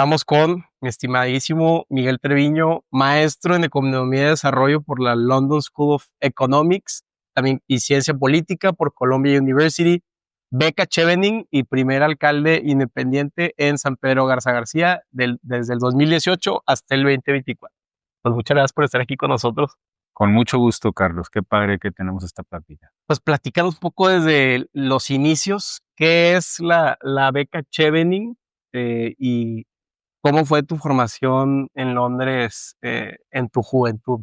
Estamos con mi estimadísimo Miguel Treviño, maestro en Economía y Desarrollo por la London School of Economics también, y Ciencia Política por Columbia University, beca Chevening y primer alcalde independiente en San Pedro Garza García desde el 2018 hasta el 2024. Pues muchas gracias por estar aquí con nosotros. Con mucho gusto, Carlos. Qué padre que tenemos esta plática. Pues platícanos un poco desde los inicios, ¿qué es la beca Chevening y cómo fue tu formación en Londres en tu juventud?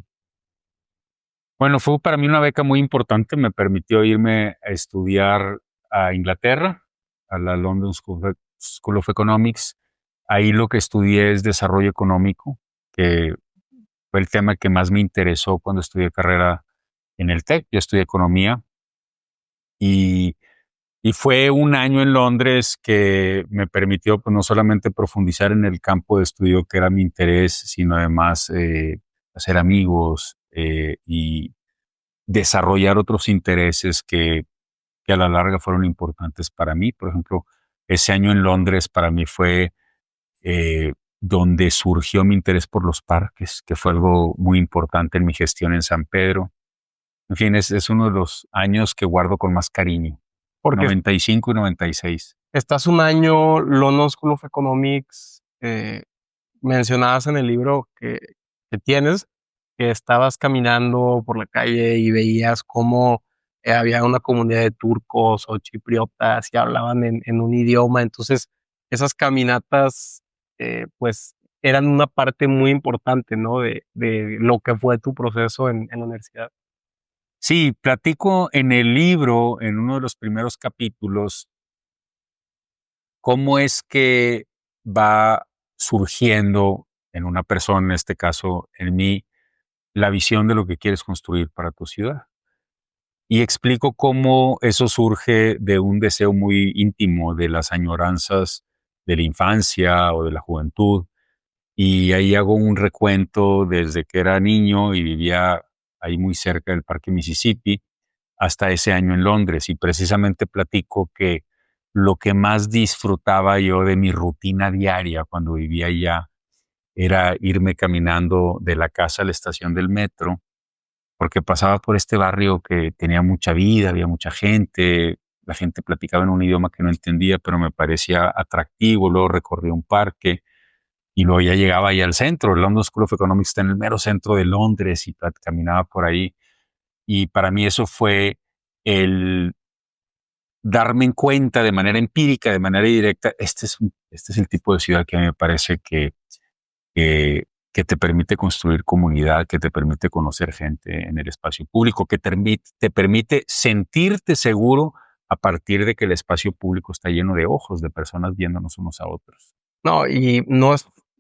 Bueno, fue para mí una beca muy importante. Me permitió irme a estudiar a Inglaterra, a la London School of Economics. Ahí lo que estudié es desarrollo económico, que fue el tema que más me interesó cuando estudié carrera en el TEC. Yo estudié economía y, y fue un año en Londres que me permitió pues, no solamente profundizar en el campo de estudio que era mi interés, sino además hacer amigos y desarrollar otros intereses que a la larga fueron importantes para mí. Por ejemplo, ese año en Londres para mí fue donde surgió mi interés por los parques, que fue algo muy importante en mi gestión en San Pedro. En fin, es uno de los años que guardo con más cariño. Porque 95 y 96. estás un año London School of Economics, mencionabas en el libro que tienes, que estabas caminando por la calle y veías cómo había una comunidad de turcos o chipriotas y hablaban en un idioma. Entonces, esas caminatas, pues, eran una parte muy importante, ¿no? De lo que fue tu proceso en la universidad. Sí, platico en el libro, en uno de los primeros capítulos, cómo es que va surgiendo en una persona, en este caso en mí, la visión de lo que quieres construir para tu ciudad. Y explico cómo eso surge de un deseo muy íntimo de las añoranzas de la infancia o de la juventud. Y ahí hago un recuento desde que era niño y vivía ahí muy cerca del Parque Mississippi hasta ese año en Londres. Y precisamente platico que lo que más disfrutaba yo de mi rutina diaria cuando vivía allá era irme caminando de la casa a la estación del metro, porque pasaba por este barrio que tenía mucha vida, había mucha gente, la gente platicaba en un idioma que no entendía, pero me parecía atractivo. Luego recorrí un parque y luego ya llegaba ahí al centro. El London School of Economics está en el mero centro de Londres y caminaba por ahí. Y para mí eso fue el darme en cuenta de manera empírica, de manera directa, este es el tipo de ciudad que a mí me parece que, que te permite construir comunidad, que te permite conocer gente en el espacio público, que te permite sentirte seguro a partir de que el espacio público está lleno de ojos, de personas viéndonos unos a otros. No, y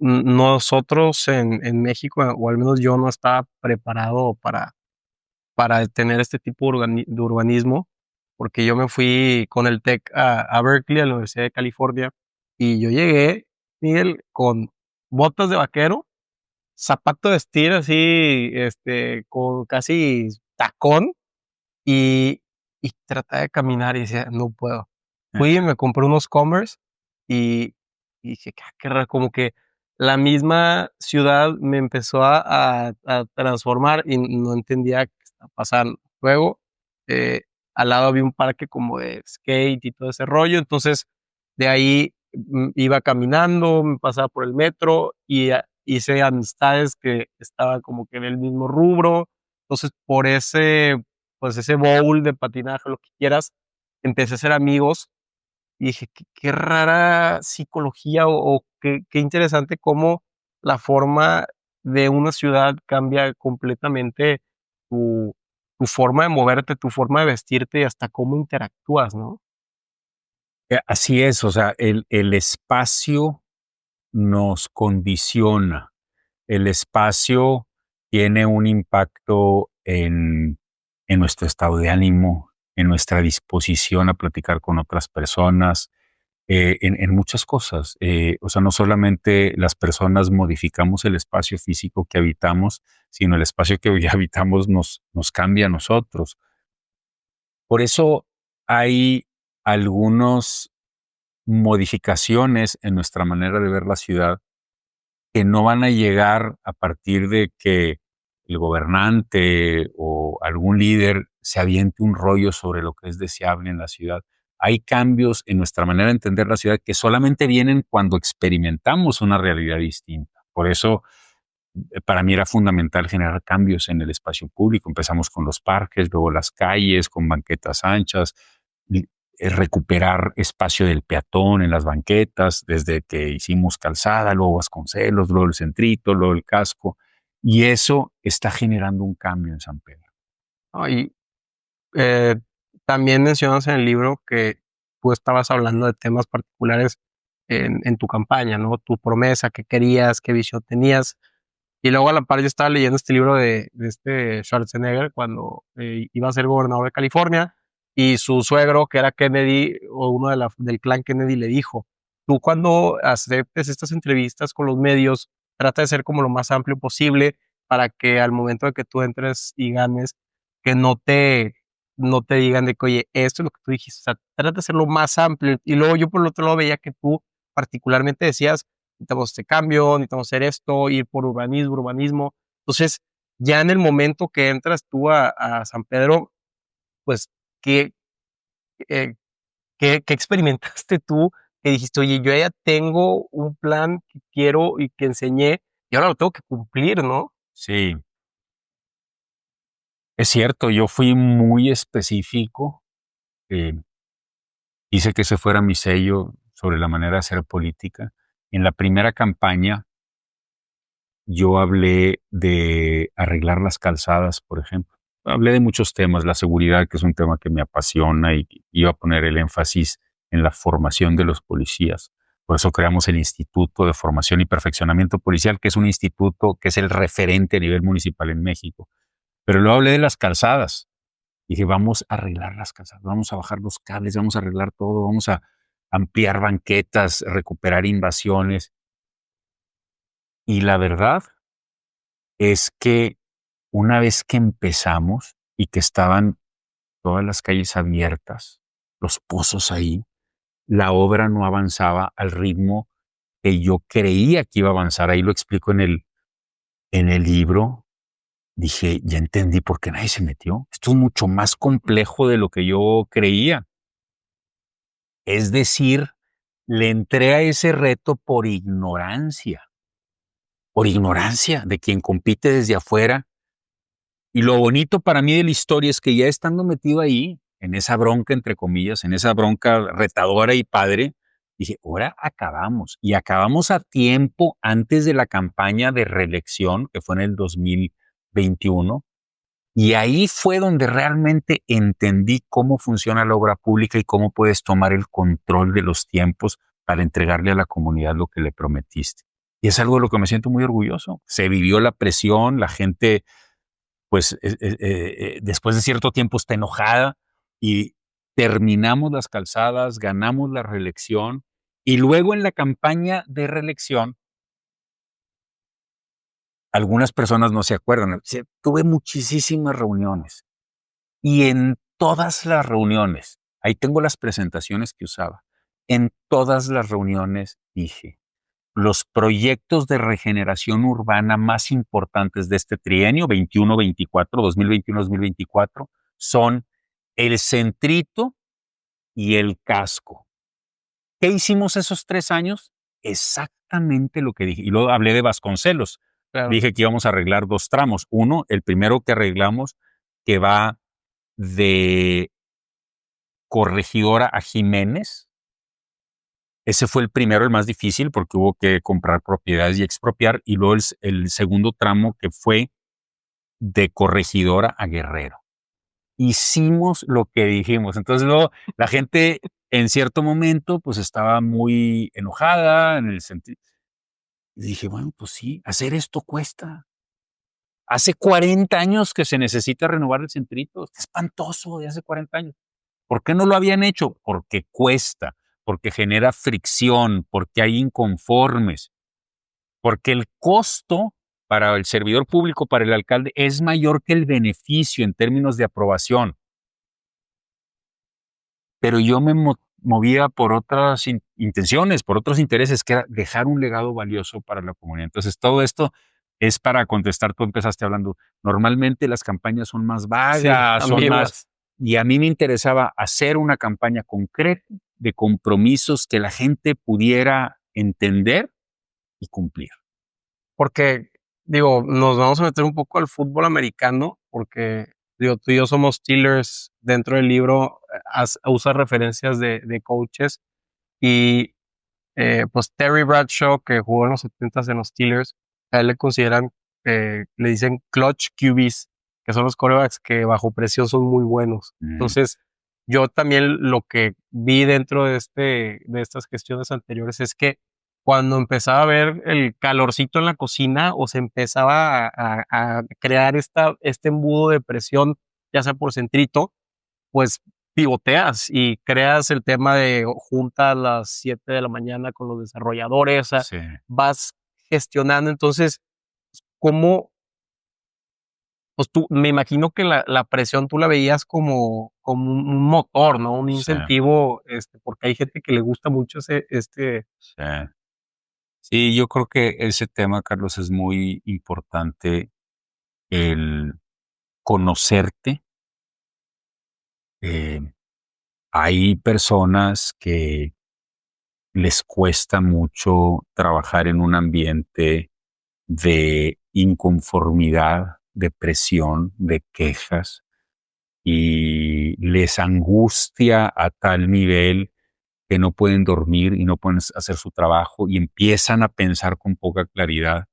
nosotros en México, o al menos yo no estaba preparado para tener este tipo de urbanismo, porque yo me fui con el TEC a Berkeley, a la Universidad de California, y yo llegué, Miguel, con botas de vaquero, zapato de vestir así, con casi tacón, y, y trataba de caminar y decía, no puedo. Fui y me compré unos Converse y, y dije, qué raro, como que la misma ciudad me empezó a transformar y no entendía qué estaba pasando. Luego, al lado había un parque como de skate y todo ese rollo, entonces de ahí iba caminando, me pasaba por el metro y hice amistades que estaban como que en el mismo rubro. Entonces, por ese bowl de patinaje, lo que quieras, empecé a hacer amigos y dije, qué rara psicología o qué interesante cómo la forma de una ciudad cambia completamente tu, tu forma de moverte, tu forma de vestirte y hasta cómo interactúas, ¿no? Así es, o sea, el espacio nos condiciona. El espacio tiene un impacto en nuestro estado de ánimo, en nuestra disposición a platicar con otras personas, en muchas cosas. O sea, no solamente las personas modificamos el espacio físico que habitamos, sino el espacio que ya habitamos nos cambia a nosotros. Por eso hay algunas modificaciones en nuestra manera de ver la ciudad que no van a llegar a partir de que el gobernante o algún líder se aviente un rollo sobre lo que es deseable en la ciudad. Hay cambios en nuestra manera de entender la ciudad que solamente vienen cuando experimentamos una realidad distinta. Por eso, para mí era fundamental generar cambios en el espacio público. Empezamos con los parques, luego las calles, con banquetas anchas, recuperar espacio del peatón en las banquetas, desde que hicimos calzada, luego Vasconcelos, luego el Centrito, luego el Casco, y eso está generando un cambio en San Pedro. ¿No? Y eh, también mencionas en el libro que tú estabas hablando de temas particulares en tu campaña, ¿no? Tu promesa, qué querías, qué visión tenías. Y luego a la par yo estaba leyendo este libro de este Schwarzenegger cuando iba a ser gobernador de California y su suegro, que era Kennedy, o uno del clan Kennedy, le dijo, tú cuando aceptes estas entrevistas con los medios, trata de ser como lo más amplio posible para que al momento de que tú entres y ganes, que no te digan de que, oye, esto es lo que tú dijiste, o sea, trata de ser lo más amplio. Y luego yo por el otro lado veía que tú particularmente decías, necesitamos este cambio, necesitamos hacer esto, ir por urbanismo, urbanismo. Entonces, ya en el momento que entras tú a San Pedro, pues, ¿qué, eh, qué experimentaste tú? Que dijiste, oye, yo ya tengo un plan que quiero y que enseñé, y ahora lo tengo que cumplir, ¿no? Sí, es cierto, yo fui muy específico, eh, hice que ese fuera mi sello sobre la manera de hacer política. En la primera campaña yo hablé de arreglar las calzadas, por ejemplo. Hablé de muchos temas, la seguridad, que es un tema que me apasiona y iba a poner el énfasis en la formación de los policías. Por eso creamos el Instituto de Formación y Perfeccionamiento Policial, que es un instituto que es el referente a nivel municipal en México. Pero luego hablé de las calzadas. Dije, vamos a arreglar las calzadas, vamos a bajar los cables, vamos a arreglar todo, vamos a ampliar banquetas, recuperar invasiones. Y la verdad es que una vez que empezamos y que estaban todas las calles abiertas, los pozos ahí, la obra no avanzaba al ritmo que yo creía que iba a avanzar. Ahí lo explico en el libro. Dije, ya entendí por qué nadie se metió. Esto es mucho más complejo de lo que yo creía. Es decir, le entré a ese reto por ignorancia de quien compite desde afuera. Y lo bonito para mí de la historia es que ya estando metido ahí, en esa bronca, entre comillas, en esa bronca retadora y padre, dije, ahora acabamos. Y acabamos a tiempo antes de la campaña de reelección, que fue en el 2021. Y ahí fue donde realmente entendí cómo funciona la obra pública y cómo puedes tomar el control de los tiempos para entregarle a la comunidad lo que le prometiste. Y es algo de lo que me siento muy orgulloso. Se vivió la presión, la gente pues después de cierto tiempo está enojada y terminamos las calzadas, ganamos la reelección y luego en la campaña de reelección, algunas personas no se acuerdan, tuve muchísimas reuniones y en todas las reuniones, ahí tengo las presentaciones que usaba, en todas las reuniones dije, los proyectos de regeneración urbana más importantes de este trienio 21-24, 2021-2024, son el Centrito y el Casco. ¿Qué hicimos esos 3 años? Exactamente lo que dije. Y luego hablé de Vasconcelos. Claro. Dije que íbamos a arreglar 2 tramos. Uno, el primero que arreglamos, que va de Corregidora a Jiménez. Ese fue el primero, el más difícil, porque hubo que comprar propiedades y expropiar. Y luego el segundo tramo, que fue de Corregidora a Guerrero. Hicimos lo que dijimos. Entonces luego la gente en cierto momento pues estaba muy enojada en el sentido. Y dije, bueno, pues sí, hacer esto cuesta. Hace 40 años que se necesita renovar el centrito. Está espantoso de hace 40 años. ¿Por qué no lo habían hecho? Porque cuesta, porque genera fricción, porque hay inconformes, porque el costo para el servidor público, para el alcalde, es mayor que el beneficio en términos de aprobación. Pero yo me movía por otras intenciones, por otros intereses, que era dejar un legado valioso para la comunidad. Entonces, todo esto es para contestar, tú empezaste hablando, normalmente las campañas son más Sí, vagas, son más, ambiguas. y a mí me interesaba hacer una campaña concreta de compromisos que la gente pudiera entender y cumplir. Porque, digo, nos vamos a meter un poco al fútbol americano, porque, digo, tú y yo somos Steelers. Dentro del libro, usa referencias de coaches y, pues, Terry Bradshaw, que jugó en los 70s en los Steelers, a él le consideran, le dicen clutch QBs, que son los quarterbacks que bajo presión son muy buenos. Mm, Entonces, yo también lo que vi dentro de estas gestiones anteriores es que cuando empezaba a ver el calorcito en la cocina o se empezaba a crear este embudo de presión, ya sea por centrito, pues pivoteas y creas el tema de junta a las 7 de la mañana con los desarrolladores, o sea, sí, vas gestionando. Entonces, ¿cómo? Pues tú, me imagino que la presión tú la veías como un motor, ¿no? Un sí, incentivo, porque hay gente que le gusta mucho sí. Sí, yo creo que ese tema, Carlos, es muy importante, el conocerte. Eh, Hay personas que les cuesta mucho trabajar en un ambiente de inconformidad, de presión, de quejas, y les angustia a tal nivel que no pueden dormir y no pueden hacer su trabajo y empiezan a pensar con poca claridad.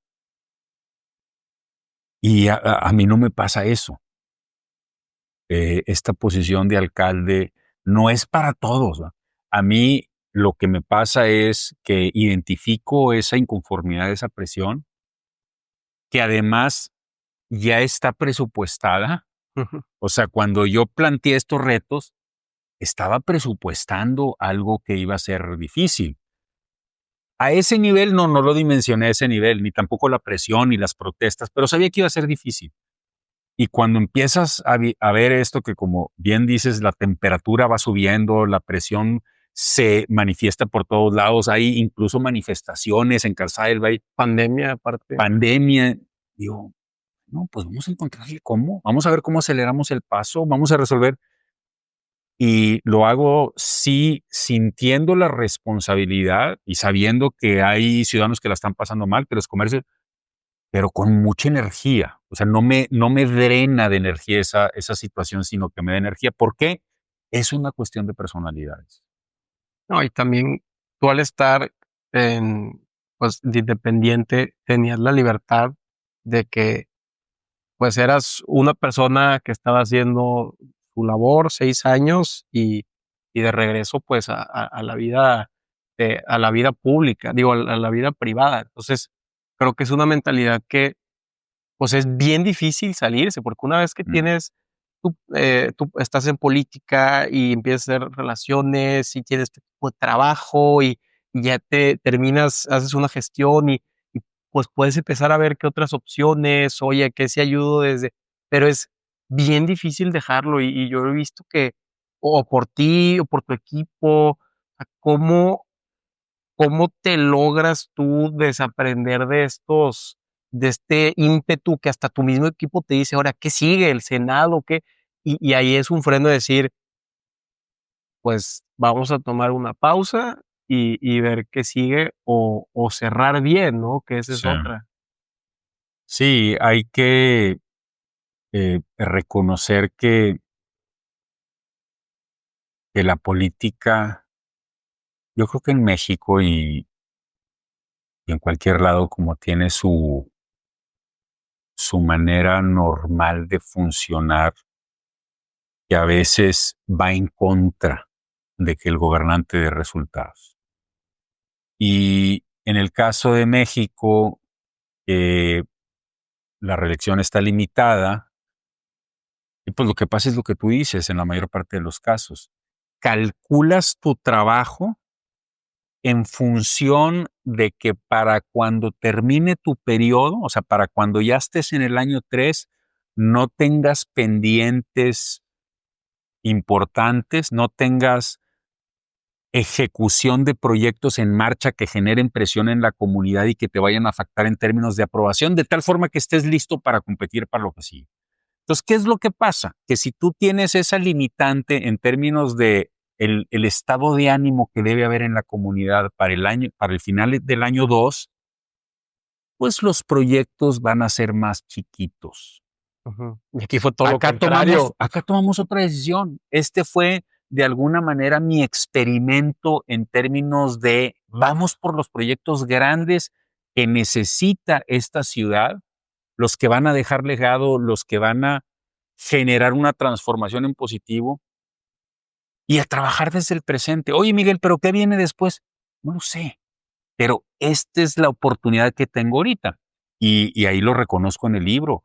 Y a mí no me pasa eso. Esta posición de alcalde no es para todos, ¿va? A mí lo que me pasa es que identifico esa inconformidad, esa presión, que además ya está presupuestada. ujú. O sea, cuando yo planteé estos retos, estaba presupuestando algo que iba a ser difícil. A ese nivel no lo dimensioné a ese nivel, ni tampoco la presión ni las protestas, pero sabía que iba a ser difícil. Y cuando empiezas a ver esto que, como bien dices, la temperatura va subiendo, la presión se manifiesta por todos lados, hay incluso manifestaciones en Calzada del Valle, Pandemia aparte. pandemia, digo, no, pues vamos a encontrarle cómo, vamos a ver cómo aceleramos el paso, vamos a resolver. Y lo hago sí sintiendo la responsabilidad y sabiendo que hay ciudadanos que la están pasando mal, que los comercios, pero con mucha energía. O sea, no me drena de energía esa situación, sino que me da energía. ¿Por qué? Es una cuestión de personalidades. No, y también tú al estar pues, de independiente, tenías la libertad de que, pues, eras una persona que estaba haciendo su labor 6 años y de regreso, pues, a la vida, a la vida pública, digo, a la vida privada. Entonces, creo que es una mentalidad que, pues, es bien difícil salirse, porque una vez que Mm, tú estás en política y empiezas a hacer relaciones y tienes este tipo de trabajo y ya te terminas, haces una gestión y, pues, puedes empezar a ver qué otras opciones, oye, qué si ayudo desde, pero es bien difícil dejarlo y yo he visto que o por ti o por tu equipo, cómo ¿cómo te logras tú desaprender de este ímpetu que hasta tu mismo equipo te dice: "Ahora, ¿qué sigue? ¿El Senado, qué?". Y ahí es un freno de decir: "Pues, vamos a tomar una pausa y ver qué sigue, o cerrar bien", ¿no? Que esa es sí. otra. Sí, hay que reconocer que la política, yo creo que en México y en cualquier lado, como tiene su manera normal de funcionar, que a veces va en contra de que el gobernante dé resultados. Y en el caso de México, eh, la reelección está limitada, y pues lo que pasa es lo que tú dices en la mayor parte de los casos. Calculas tu trabajo en función de que para cuando termine tu periodo, o sea, para cuando ya estés en el año 3, no tengas pendientes importantes, no tengas ejecución de proyectos en marcha que generen presión en la comunidad y que te vayan a afectar en términos de aprobación, de tal forma que estés listo para competir para lo que sigue. Entonces, ¿qué es lo que pasa? Que si tú tienes esa limitante en términos de el estado de ánimo que debe haber en la comunidad para el final del año 2, pues los proyectos van a ser más chiquitos. Ujú. Y aquí fue todo lo contrario. Acá tomamos otra decisión. Este fue de alguna manera mi experimento en términos de vamos por los proyectos grandes que necesita esta ciudad, los que van a dejar legado, los que van a generar una transformación en positivo y a trabajar desde el presente. Oye, Miguel, ¿pero qué viene después? No lo sé, pero esta es la oportunidad que tengo ahorita. Y ahí lo reconozco en el libro.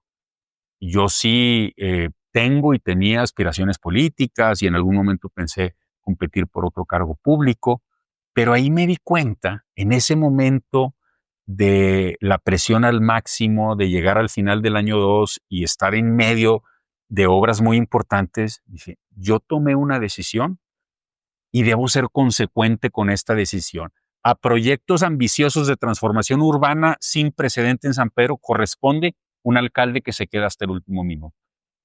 Yo sí tengo y tenía aspiraciones políticas y en algún momento pensé competir por otro cargo público, pero ahí me di cuenta, en ese momento de la presión al máximo, de llegar al final del año 2 y estar en medio de obras muy importantes, dije, yo tomé una decisión y debo ser consecuente con esta decisión. A proyectos ambiciosos de transformación urbana sin precedente en San Pedro corresponde un alcalde que se queda hasta el último minuto.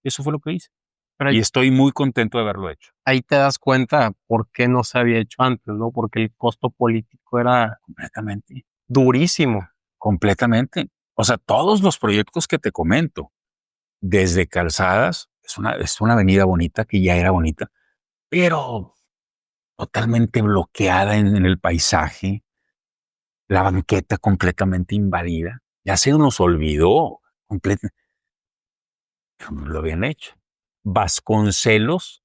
Eso fue lo que hice. Pero Y estoy muy contento de haberlo hecho. ahí te das cuenta por qué no se había hecho antes, ¿no? Porque el costo político era Completamente. durísimo. Completamente. O sea, todos los proyectos que te comento, desde Calzadas, es una avenida bonita que ya era bonita, pero totalmente bloqueada en el paisaje, la banqueta completamente invadida. Ya se nos olvidó completamente, pero no lo habían hecho. Vasconcelos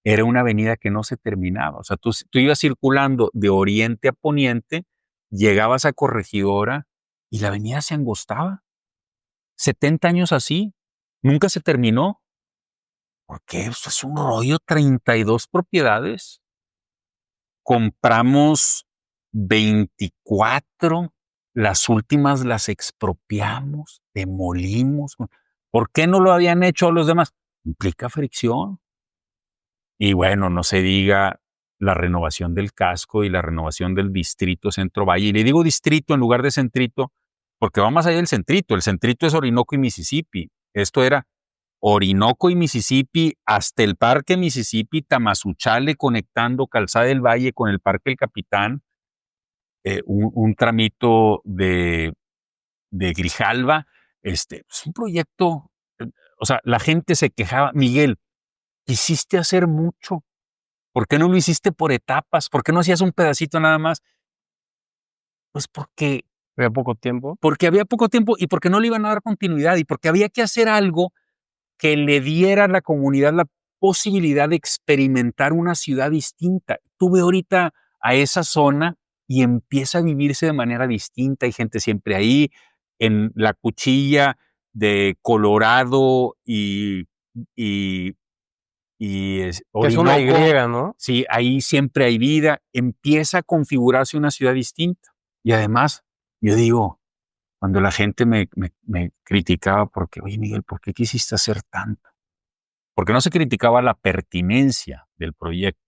era una avenida que no se terminaba. O sea, tú ibas circulando de oriente a poniente, llegabas a Corregidora y la avenida se angostaba. 70 años así, nunca se terminó. ¿Por qué? Eso es un rollo, 32 propiedades. Compramos 24, las últimas las expropiamos, demolimos. ¿Por qué no lo habían hecho los demás? Implica fricción. Y bueno, no se diga la renovación del casco y la renovación del distrito Centro Valle. Y le digo distrito en lugar de centrito, porque va más allá del centrito. El centrito es Orinoco y Mississippi. Esto era Orinoco y Mississippi hasta el Parque Mississippi, Tamazunchale, conectando Calzada del Valle con el Parque El Capitán, un tramito de Grijalva. Es un proyecto, o sea, la gente se quejaba, Miguel, quisiste hacer mucho. ¿Por qué no lo hiciste por etapas? ¿Por qué no hacías un pedacito nada más? Pues Había poco tiempo. porque había poco tiempo y porque no le iban a dar continuidad y porque había que hacer algo que le diera a la comunidad la posibilidad de experimentar una ciudad distinta. Tuve ahorita a esa zona y empieza a vivirse de manera distinta. Hay gente siempre ahí, en la cuchilla de Colorado y Que es una Y, Orinoco. ¿no? Sí, ahí siempre hay vida. Empieza a configurarse una ciudad distinta. Y además, yo digo, cuando la gente me criticaba porque, oye, Miguel, ¿por qué quisiste hacer tanto? Porque no se criticaba la pertinencia del proyecto.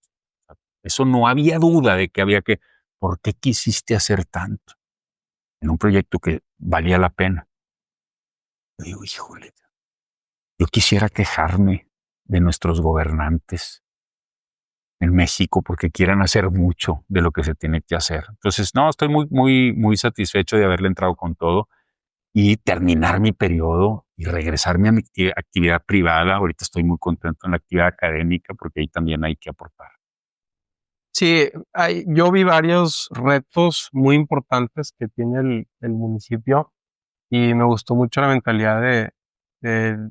Eso no había duda de que había que, ¿por qué quisiste hacer tanto en un proyecto que valía la pena? Yo digo, híjole, yo quisiera quejarme de nuestros gobernantes en México porque quieran hacer mucho de lo que se tiene que hacer. Entonces, no, estoy muy satisfecho de haberle entrado con todo y terminar mi periodo y regresarme a mi actividad privada. Ahorita estoy muy contento en la actividad académica porque ahí también hay que aportar. Sí, yo vi varios retos muy importantes que tiene el municipio y me gustó mucho la mentalidad de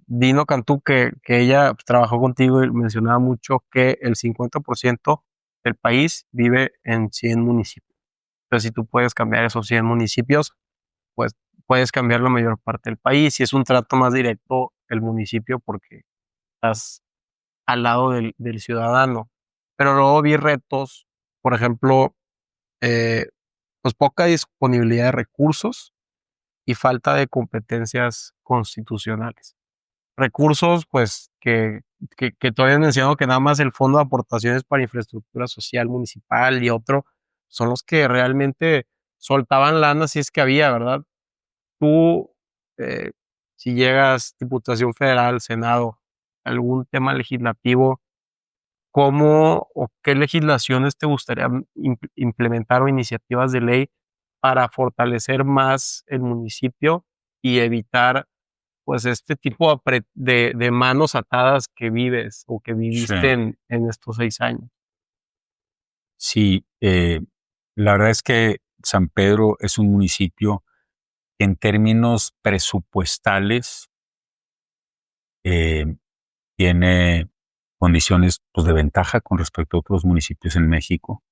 Dino Cantú, que ella pues, trabajó contigo y mencionaba mucho que el 50% del país vive en 100 municipios. Entonces, si tú puedes cambiar esos 100 municipios, pues puedes cambiar la mayor parte del país y es un trato más directo el municipio porque estás al lado del ciudadano. Pero luego vi retos, por ejemplo, eh, pues poca disponibilidad de recursos y falta de competencias constitucionales. Recursos, pues, que que tú habías mencionado que nada más el Fondo de Aportaciones para Infraestructura Social Municipal y otro son los que realmente soltaban lana si es que había, ¿verdad? Tú, eh, si llegas, Diputación Federal, Senado, algún tema legislativo, ¿cómo o qué legislaciones te gustaría implementar o iniciativas de ley para fortalecer más el municipio y evitar, pues, este tipo de manos atadas que vives o que Sí. viviste en estos 6 años? Sí, la verdad es que San Pedro es un municipio que en términos presupuestales eh, tiene condiciones pues, de ventaja con respecto a otros municipios en México.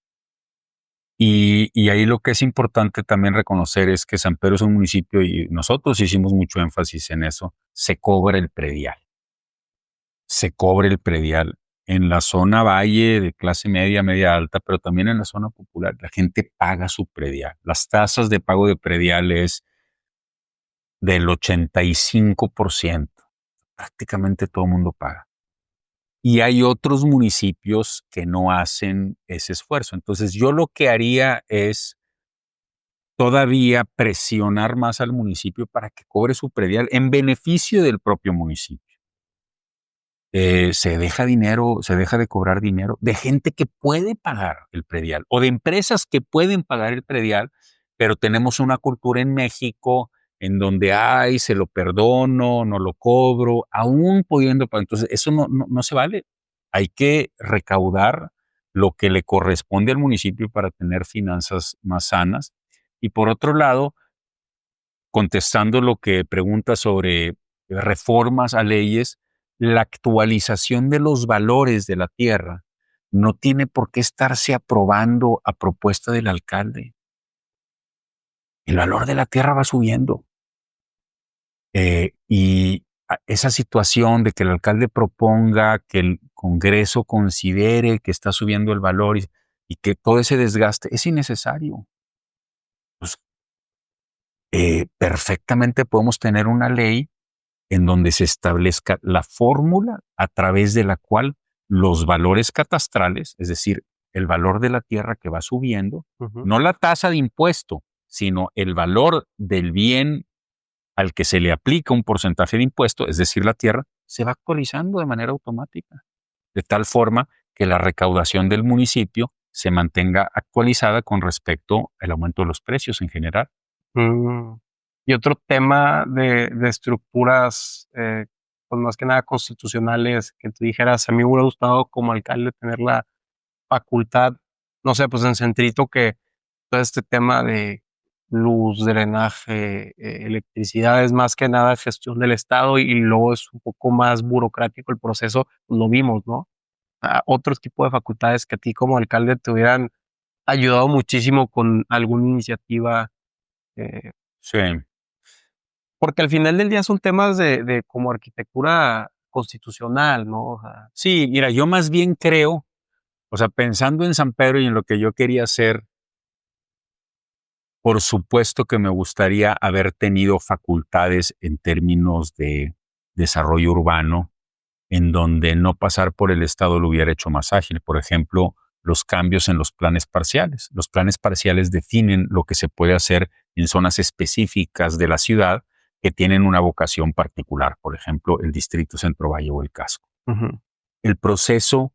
Y ahí lo que es importante también reconocer es que San Pedro es un municipio y nosotros hicimos mucho énfasis en eso, se cobra el predial. Se cobra el predial en la zona valle de clase media, media alta, pero también en la zona popular. La gente paga su predial. Las tasas de pago de predial es del 85%. Prácticamente todo el mundo paga. Y hay otros municipios que no hacen ese esfuerzo. Entonces yo lo que haría es todavía presionar más al municipio para que cobre su predial en beneficio del propio municipio. Se deja dinero, se deja de cobrar dinero de gente que puede pagar el predial o de empresas que pueden pagar el predial, pero tenemos una cultura en México en donde, ay, se lo perdono, no lo cobro, aún pudiendo pagar. Entonces, eso no se vale. Hay que recaudar lo que le corresponde al municipio para tener finanzas más sanas. Y por otro lado, contestando lo que pregunta sobre reformas a leyes, la actualización de los valores de la tierra no tiene por qué estarse aprobando a propuesta del alcalde. El valor de la tierra va subiendo. Esa situación de que el alcalde proponga, que el Congreso considere que está subiendo el valor y que todo ese desgaste es innecesario. Pues, perfectamente podemos tener una ley en donde se establezca la fórmula a través de la cual los valores catastrales, es decir, el valor de la tierra que va subiendo, Ujú. no la tasa de impuesto, sino el valor del bien al que se le aplica un porcentaje de impuesto, es decir, la tierra, se va actualizando de manera automática, de tal forma que la recaudación del municipio se mantenga actualizada con respecto al aumento de los precios en general. Mm. Y otro tema de estructuras, pues, más que nada constitucionales, que tú dijeras: "A mí me hubiera gustado como alcalde tener la facultad", no sé, pues, en Centrito que todo este tema de luz, drenaje, electricidad, es más que nada gestión del Estado y luego es un poco más burocrático el proceso, pues, lo vimos, ¿no? Otro tipo de facultades que a ti como alcalde te hubieran ayudado muchísimo con alguna iniciativa, eh Sí. porque al final del día son temas de como arquitectura constitucional, ¿no? O sea, Sí, mira, yo más bien creo, o sea, pensando en San Pedro y en lo que yo quería hacer, por supuesto que me gustaría haber tenido facultades en términos de desarrollo urbano, en donde no pasar por el Estado lo hubiera hecho más ágil. Por ejemplo, los cambios en los planes parciales. Los planes parciales definen lo que se puede hacer en zonas específicas de la ciudad que tienen una vocación particular, por ejemplo, el Distrito Centro Valle o el Casco. ujú, El proceso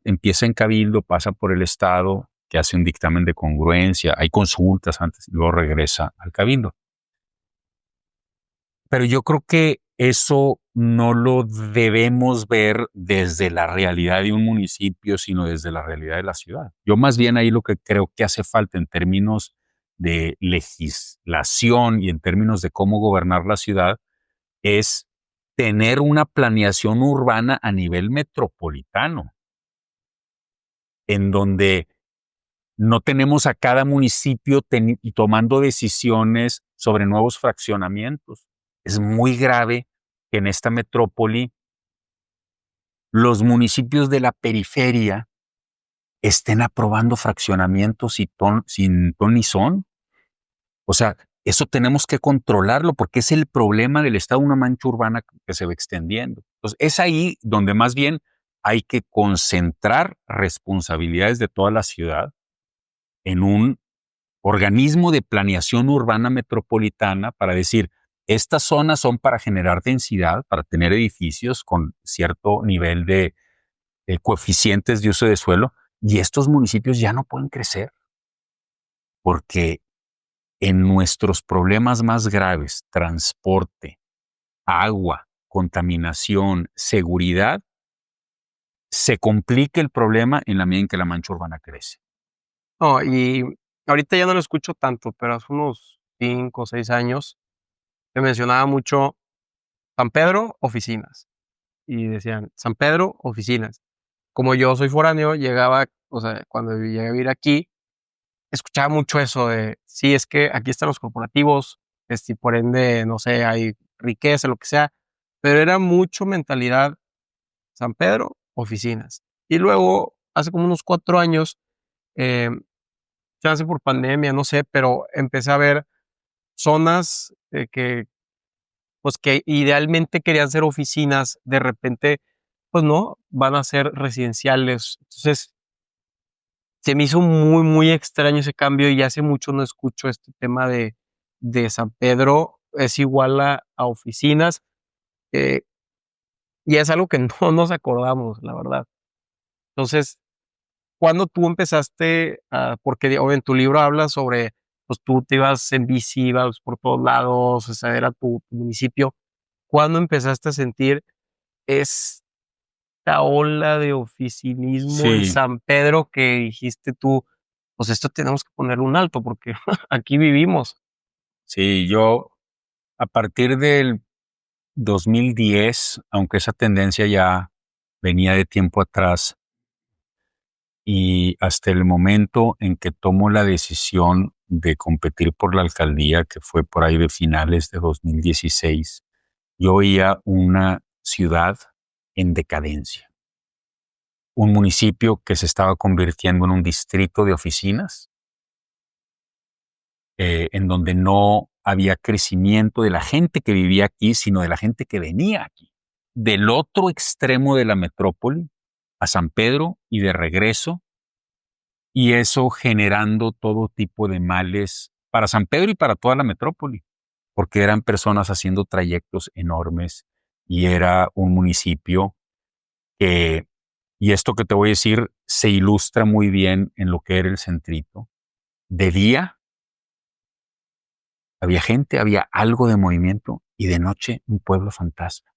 empieza en cabildo, pasa por el Estado, que hace un dictamen de congruencia, hay consultas antes y luego regresa al cabildo. Pero yo creo que eso no lo debemos ver desde la realidad de un municipio, sino desde la realidad de la ciudad. Yo más bien ahí lo que creo que hace falta en términos de legislación y en términos de cómo gobernar la ciudad es tener una planeación urbana a nivel metropolitano, en donde no tenemos a cada municipio tomando decisiones sobre nuevos fraccionamientos. Es muy grave que en esta metrópoli los municipios de la periferia estén aprobando fraccionamientos sin ton ni son. O sea, eso tenemos que controlarlo porque es el problema del estado, una mancha urbana que se va extendiendo. Entonces, es ahí donde más bien hay que concentrar responsabilidades de toda la ciudad en un organismo de planeación urbana metropolitana para decir, estas zonas son para generar densidad, para tener edificios con cierto nivel de coeficientes de uso de suelo, y estos municipios ya no pueden crecer porque en nuestros problemas más graves, transporte, agua, contaminación, seguridad, se complica el problema en la medida en que la mancha urbana crece. No, y ahorita ya no lo escucho tanto, pero hace unos 5 o 6 años se mencionaba mucho San Pedro, oficinas, y decían: "San Pedro, oficinas". Como yo soy foráneo, llegaba, o sea, cuando llegué a vivir aquí, escuchaba mucho eso de: "Sí, es que aquí están los corporativos, y por ende, no sé, hay riqueza", lo que sea, pero era mucho mentalidad San Pedro, oficinas. Y luego, hace como unos 4 años, em, chance por pandemia, no sé, pero empecé a ver zonas, que, pues, que idealmente querían ser oficinas, de repente, pues no, van a ser residenciales. Entonces, se me hizo muy, muy extraño ese cambio y hace mucho no escucho este tema de San Pedro es igual a oficinas, eh, y es algo que no nos acordamos, la verdad. Entonces, ¿cuándo tú empezaste a? Porque digo, en tu libro hablas sobre, pues, tú te ibas en bici, ibas por todos lados, o sea, era tu municipio. ¿Cuándo empezaste a sentir esta ola de oficinismo en Sí, San Pedro que dijiste tú: "Pues esto tenemos que ponerle un alto porque aquí vivimos"? sí, yo a partir del 2010, aunque esa tendencia ya venía de tiempo atrás, y hasta el momento en que tomo la decisión de competir por la alcaldía, que fue por ahí de finales de 2016, yo veía una ciudad en decadencia, un municipio que se estaba convirtiendo en un distrito de oficinas, en donde no había crecimiento de la gente que vivía aquí, sino de la gente que venía aquí. Del otro extremo de la metrópoli, a San Pedro y de regreso, y eso generando todo tipo de males para San Pedro y para toda la metrópoli, porque eran personas haciendo trayectos enormes y era un municipio que, y esto que te voy a decir, se ilustra muy bien en lo que era el centrito. De día había gente, había algo de movimiento y de noche un pueblo fantasma.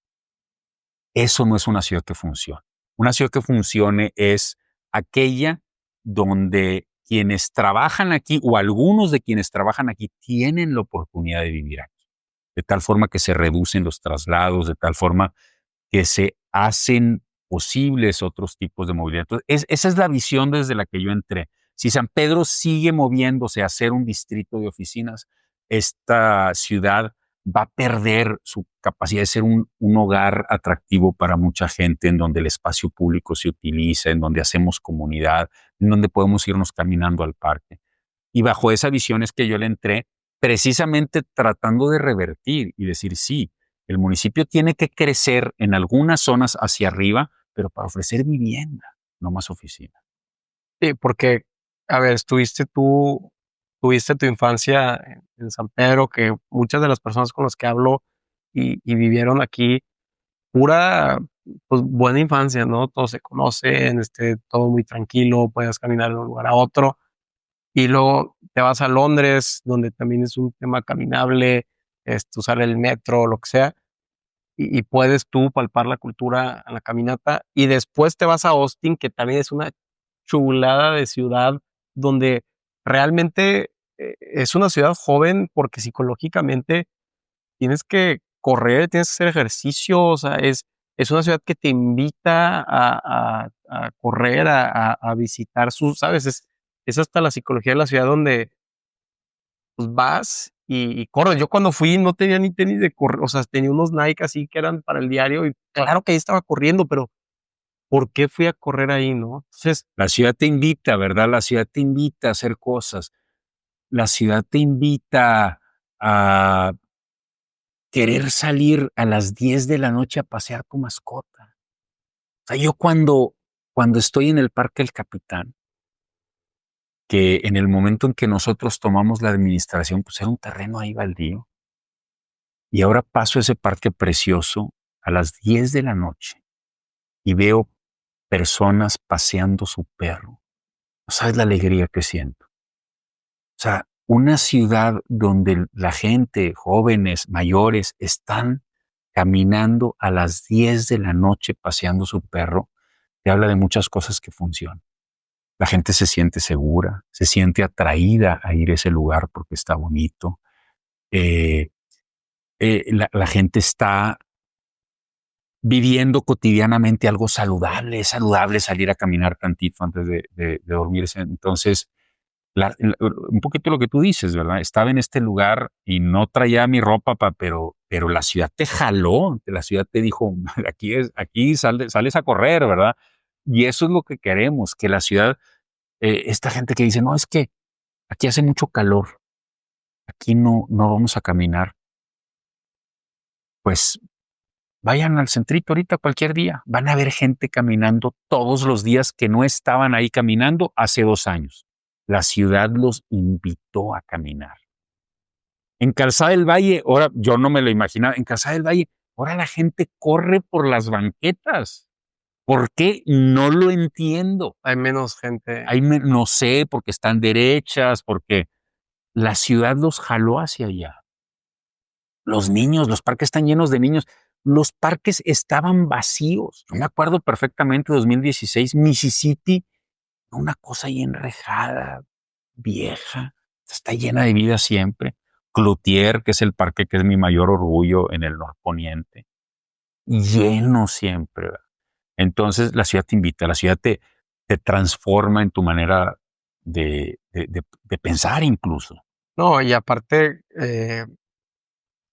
Eso no es una ciudad que funcione. Una ciudad que funcione es aquella donde quienes trabajan aquí o algunos de quienes trabajan aquí tienen la oportunidad de vivir aquí. De tal forma que se reducen los traslados, de tal forma que se hacen posibles otros tipos de movilidad. Entonces, esa es la visión desde la que yo entré. Si San Pedro sigue moviéndose a ser un distrito de oficinas, esta ciudad va a perder su capacidad de ser un hogar atractivo para mucha gente, en donde el espacio público se utiliza, en donde hacemos comunidad, en donde podemos irnos caminando al parque. Y bajo esa visión es que yo le entré, precisamente tratando de revertir y decir, sí, el municipio tiene que crecer en algunas zonas hacia arriba, pero para ofrecer vivienda, no más oficina. Sí, porque, a ver, tuviste tu infancia en San Pedro, que muchas de las personas con las que hablo y vivieron aquí, pura, pues, buena infancia, ¿no? Todos se conocen, todo muy tranquilo, puedes caminar de un lugar a otro. Y luego te vas a Londres, donde también es un tema caminable, usar el metro, lo que sea, y puedes tú palpar la cultura a la caminata. Y después te vas a Austin, que también es una chulada de ciudad, donde realmente, es una ciudad joven, porque psicológicamente tienes que correr, tienes que hacer ejercicio, o sea, es una ciudad que te invita a correr, a visitar sus, ¿sabes? Es hasta la psicología de la ciudad donde, pues, vas y corres. Yo cuando fui no tenía ni tenis de correr, o sea, tenía unos Nike así que eran para el diario y claro que ahí estaba corriendo, pero ¿por qué fui a correr ahí, no? Entonces, La ciudad te invita, ¿verdad? La ciudad te invita a hacer cosas. La ciudad te invita a querer salir a las 10 de la noche a pasear tu mascota. O sea, yo cuando estoy en el Parque El Capitán, que en el momento en que nosotros tomamos la administración, pues era un terreno ahí baldío. Y ahora paso ese parque precioso a las 10 de la noche y veo personas paseando su perro. No sabes la alegría que siento. O sea, una ciudad donde la gente, jóvenes, mayores, están caminando a las 10 de la noche paseando su perro, te habla de muchas cosas que funcionan. La gente se siente segura, se siente atraída a ir a ese lugar porque está bonito. Eh, la gente está viviendo cotidianamente algo saludable. Es saludable salir a caminar tantito antes de dormirse. Entonces, un poquito lo que tú dices, ¿verdad? Estaba en este lugar y no traía mi ropa, pero la ciudad te jaló, la ciudad te dijo, aquí sales a correr, ¿verdad? Y eso es lo que queremos, que la ciudad, esta gente que dice, no, es que aquí hace mucho calor, aquí no vamos a caminar, pues vayan al centrito ahorita cualquier día, van a ver gente caminando todos los días que no estaban ahí caminando hace 2 años. La ciudad los invitó a caminar. En Calzada del Valle, ahora yo no me lo imaginaba, en Calzada del Valle, ahora la gente corre por las banquetas. ¿Por qué? No lo entiendo. Hay menos gente. No sé, porque están derechas, porque la ciudad los jaló hacia allá. Los niños, los parques están llenos de niños. Los parques estaban vacíos. Yo me acuerdo perfectamente, 2016, Mississippi, una cosa ahí enrejada, vieja, está llena de vida siempre. Cloutier, que es el parque que es mi mayor orgullo en el norponiente, lleno siempre. ¿Verdad? Entonces la ciudad te invita, la ciudad te transforma en tu manera de pensar incluso. No, y aparte,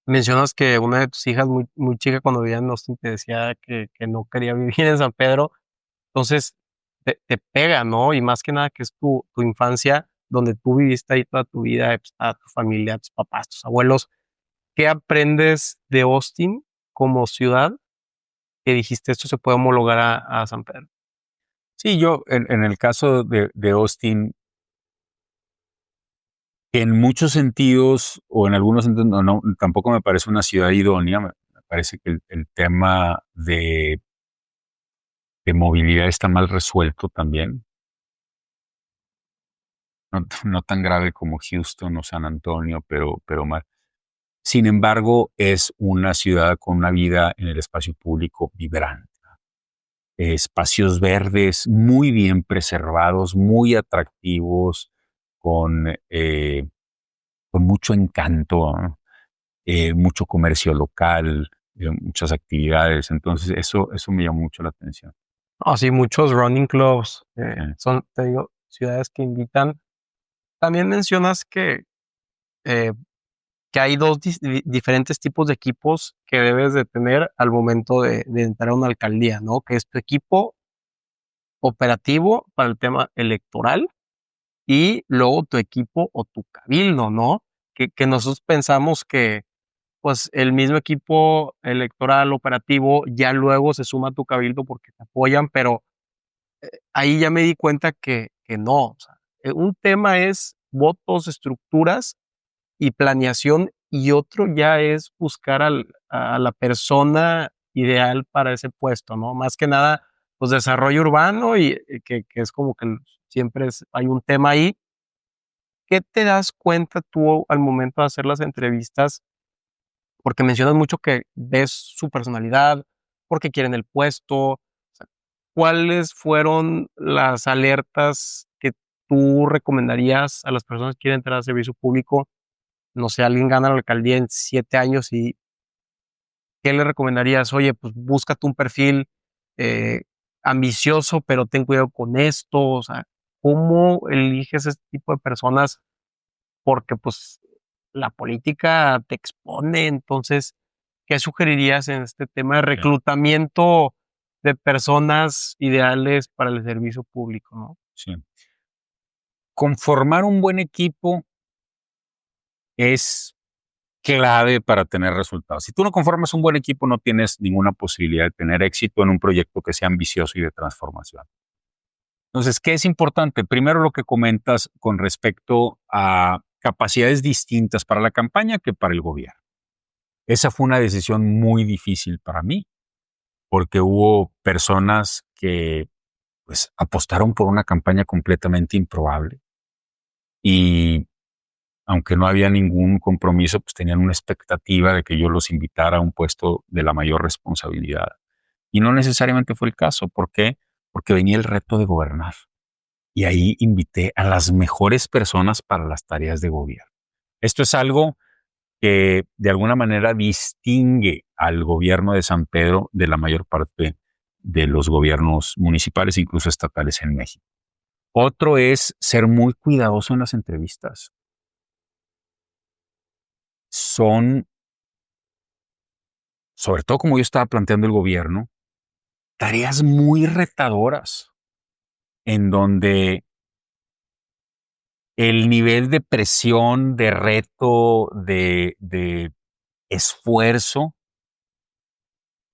mencionas que una de tus hijas muy chica cuando vivía en Austin te decía que no quería vivir en San Pedro. Entonces, te pega, ¿no? Y más que nada que es tu infancia, donde tú viviste ahí toda tu vida, pues, a tu familia, tus papás, tus abuelos. ¿Qué aprendes de Austin como ciudad que dijiste esto se puede homologar a San Pedro? Sí, yo en el caso de Austin, que en muchos sentidos o en algunos sentidos tampoco me parece una ciudad idónea. Me parece que el tema de movilidad está mal resuelto también. No tan grave como Houston o San Antonio, pero mal. Sin embargo, es una ciudad con una vida en el espacio público vibrante. Espacios verdes muy bien preservados, muy atractivos, con, con mucho encanto, ¿no? Mucho comercio local, muchas actividades. Entonces, eso me llamó mucho la atención. No, sí, muchos running clubs, Sí, son, te digo, ciudades que invitan. También mencionas eh, que hay dos diferentes tipos de equipos que debes de tener al momento de entrar a una alcaldía, ¿no? Que es tu equipo operativo para el tema electoral y luego tu equipo o tu cabildo, ¿no? Que nosotros pensamos que pues el mismo equipo electoral operativo ya luego se suma a tu cabildo porque te apoyan, pero ahí ya me di cuenta que no. O sea, un tema es votos, estructuras y planeación, y otro ya es buscar a la persona ideal para ese puesto, ¿no? Más que nada, pues desarrollo urbano y que es como que siempre hay un tema ahí. ¿Qué te das cuenta tú al momento de hacer las entrevistas? Porque mencionas mucho que ves su personalidad, porque quieren el puesto. O sea, ¿cuáles fueron las alertas que tú recomendarías a las personas que quieren entrar al servicio público? No sé, alguien gana la alcaldía en 7 años y ¿qué le recomendarías? Oye, pues búscate un perfil eh, ambicioso, pero ten cuidado con esto. O sea, ¿cómo eliges este tipo de personas? Porque pues la política te expone. Entonces, ¿qué sugerirías en este tema de sí, reclutamiento de personas ideales para el servicio público, no? sí. Conformar un buen equipo es clave para tener resultados. Si tú no conformas un buen equipo, no tienes ninguna posibilidad de tener éxito en un proyecto que sea ambicioso y de transformación. Entonces, ¿qué es importante? Primero, lo que comentas con respecto a capacidades distintas para la campaña que para el gobierno. Esa fue una decisión muy difícil para mí, porque hubo personas que pues apostaron por una campaña completamente improbable y aunque no había ningún compromiso, pues tenían una expectativa de que yo los invitara a un puesto de la mayor responsabilidad. Y no necesariamente fue el caso. ¿Por qué? Porque venía el reto de gobernar. Y ahí invité a las mejores personas para las tareas de gobierno. Esto es algo que de alguna manera distingue al gobierno de San Pedro de la mayor parte de los gobiernos municipales, incluso estatales en México. Otro es ser muy cuidadoso en las entrevistas. Son, sobre todo como yo estaba planteando el gobierno, tareas muy retadoras en donde el nivel de presión, de reto, de esfuerzo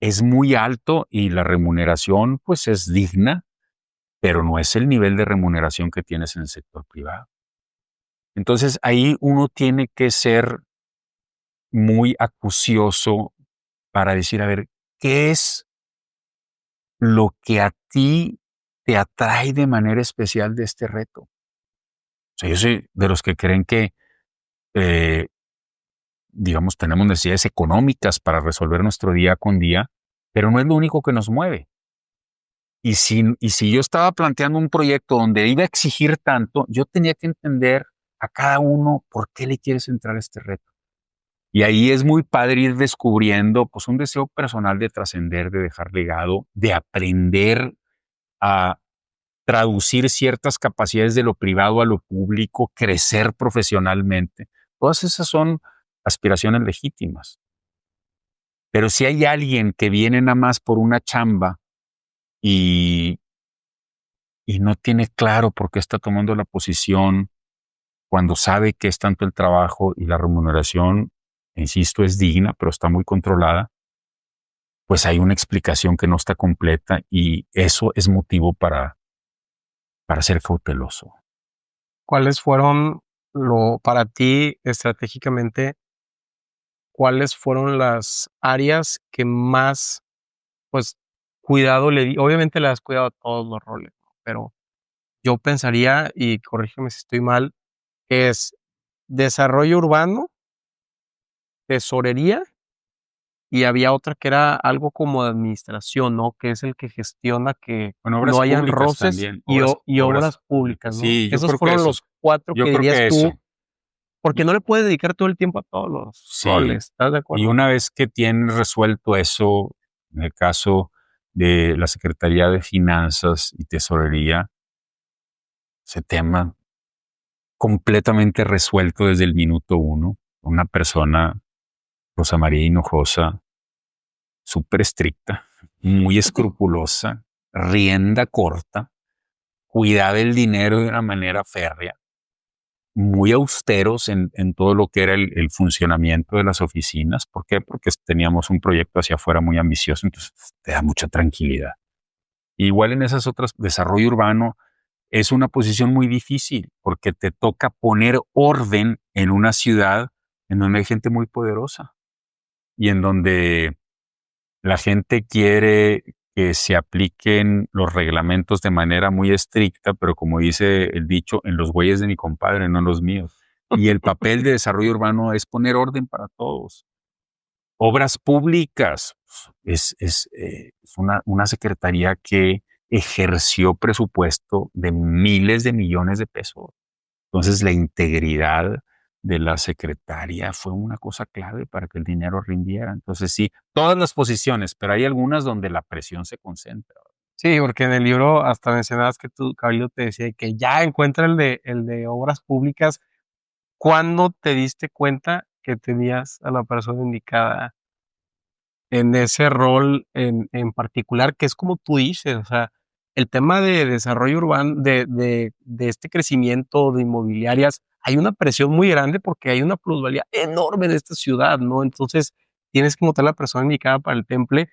es muy alto y la remuneración pues es digna, pero no es el nivel de remuneración que tienes en el sector privado. Entonces ahí uno tiene que ser muy acucioso para decir, a ver, ¿qué es lo que a ti te atrae de manera especial de este reto? O sea, yo soy de los que creen que, eh, digamos, tenemos necesidades económicas para resolver nuestro día con día, pero no es lo único que nos mueve. Y si yo estaba planteando un proyecto donde iba a exigir tanto, yo tenía que entender a cada uno por qué le quieres entrar a este reto. Y ahí es muy padre ir descubriendo pues un deseo personal de trascender, de dejar legado, de aprender a traducir ciertas capacidades de lo privado a lo público, crecer profesionalmente. Todas esas son aspiraciones legítimas. Pero si hay alguien que viene nada más por una chamba y, y no tiene claro por qué está tomando la posición, cuando sabe que es tanto el trabajo y la remuneración, insisto, es digna, pero está muy controlada, pues hay una explicación que no está completa y eso es motivo para ser cauteloso. ¿Cuáles fueron para ti estratégicamente, cuáles fueron las áreas que más, pues, cuidado le di? Obviamente le das cuidado a todos los roles, ¿no? Pero yo pensaría, y corrígeme si estoy mal, que es desarrollo urbano, tesorería, y había otra que era algo como de administración, ¿no? Que es el que gestiona que Bueno, obras no hayan públicas roces también, y obras públicas. públicas, ¿no? Sí, yo Esos creo que fueron eso. los 4 Yo que creo dirías que eso. tú, porque Y, no le puedes dedicar todo el tiempo a todos los sí, roles, ¿estás de y acuerdo? una vez que tienes resuelto eso, en el caso de la Secretaría de Finanzas y Tesorería, ese tema completamente resuelto desde el minuto uno. Una persona, Rosa María Hinojosa, súper estricta, muy escrupulosa, rienda corta, cuidaba el dinero de una manera férrea, muy austeros en todo lo que era el funcionamiento de las oficinas. ¿Por qué? Porque teníamos un proyecto hacia afuera muy ambicioso, entonces te da mucha tranquilidad. Igual en esas otras, desarrollo urbano es una posición muy difícil porque te toca poner orden en una ciudad en donde hay gente muy poderosa y en donde la gente quiere que se apliquen los reglamentos de manera muy estricta, pero como dice el dicho, en los güeyes de mi compadre, no en los míos. Y el papel de desarrollo urbano es poner orden para todos. Obras públicas es una secretaría que ejerció presupuesto de miles de millones de pesos. Entonces, la integridad de la secretaria fue una cosa clave para que el dinero rindiera. Entonces, sí, todas las posiciones, pero hay algunas donde la presión se concentra. Sí, porque en el libro hasta mencionabas que tu cabildo te decía que ya encuentra el de obras públicas. ¿Cuándo te diste cuenta que tenías a la persona indicada en ese rol en particular? Que es como tú dices, o sea, el tema de desarrollo urbano, de este crecimiento de inmobiliarias, hay una presión muy grande porque hay una plusvalía enorme de esta ciudad, ¿no? Entonces, tienes que encontrar la persona indicada para el temple,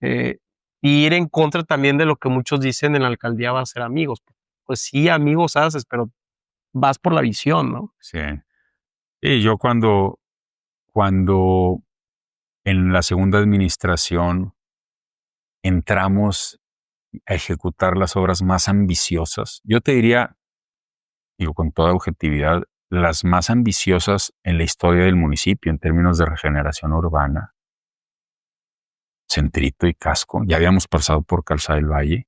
eh, y ir en contra también de lo que muchos dicen en la alcaldía va a ser amigos. Pues sí, amigos haces, pero vas por la visión, ¿no? Sí. Y yo cuando en la segunda administración entramos a ejecutar las obras más ambiciosas, yo te diría, digo con toda objetividad, las más ambiciosas en la historia del municipio en términos de regeneración urbana, Centrito y Casco. Ya habíamos pasado por Calzada del Valle,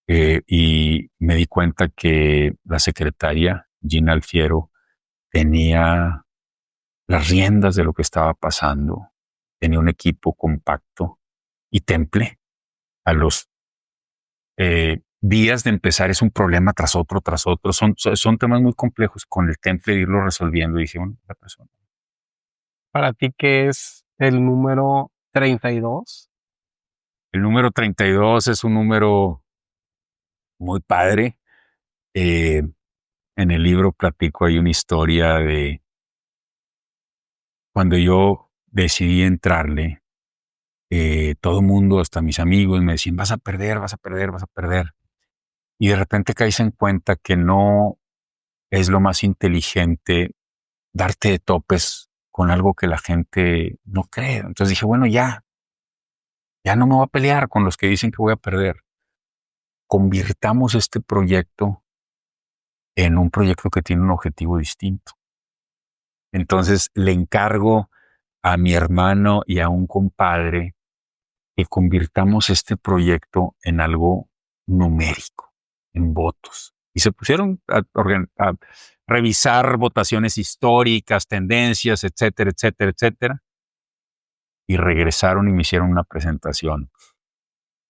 y me di cuenta que la secretaria Gina Alfiero tenía las riendas de lo que estaba pasando, tenía un equipo compacto y temple. A los días de empezar es un problema tras otro, tras otro. Son temas muy complejos. Con el temple irlo resolviendo, dije, bueno, la persona. Para ti, ¿qué es el número 32? El número 32 es un número muy padre. Eh, en el libro platico, hay una historia de cuando yo decidí entrarle. Todo el mundo, hasta mis amigos, me decían, vas a perder, vas a perder, vas a perder. Y de repente caes en cuenta que no es lo más inteligente darte de topes con algo que la gente no cree. Entonces dije, bueno, ya no me voy a pelear con los que dicen que voy a perder. Convirtamos este proyecto en un proyecto que tiene un objetivo distinto. Entonces le encargo a mi hermano y a un compadre que convirtamos este proyecto en algo numérico, en votos. Y se pusieron a revisar votaciones históricas, tendencias, etcétera, etcétera, etcétera. Y regresaron y me hicieron una presentación.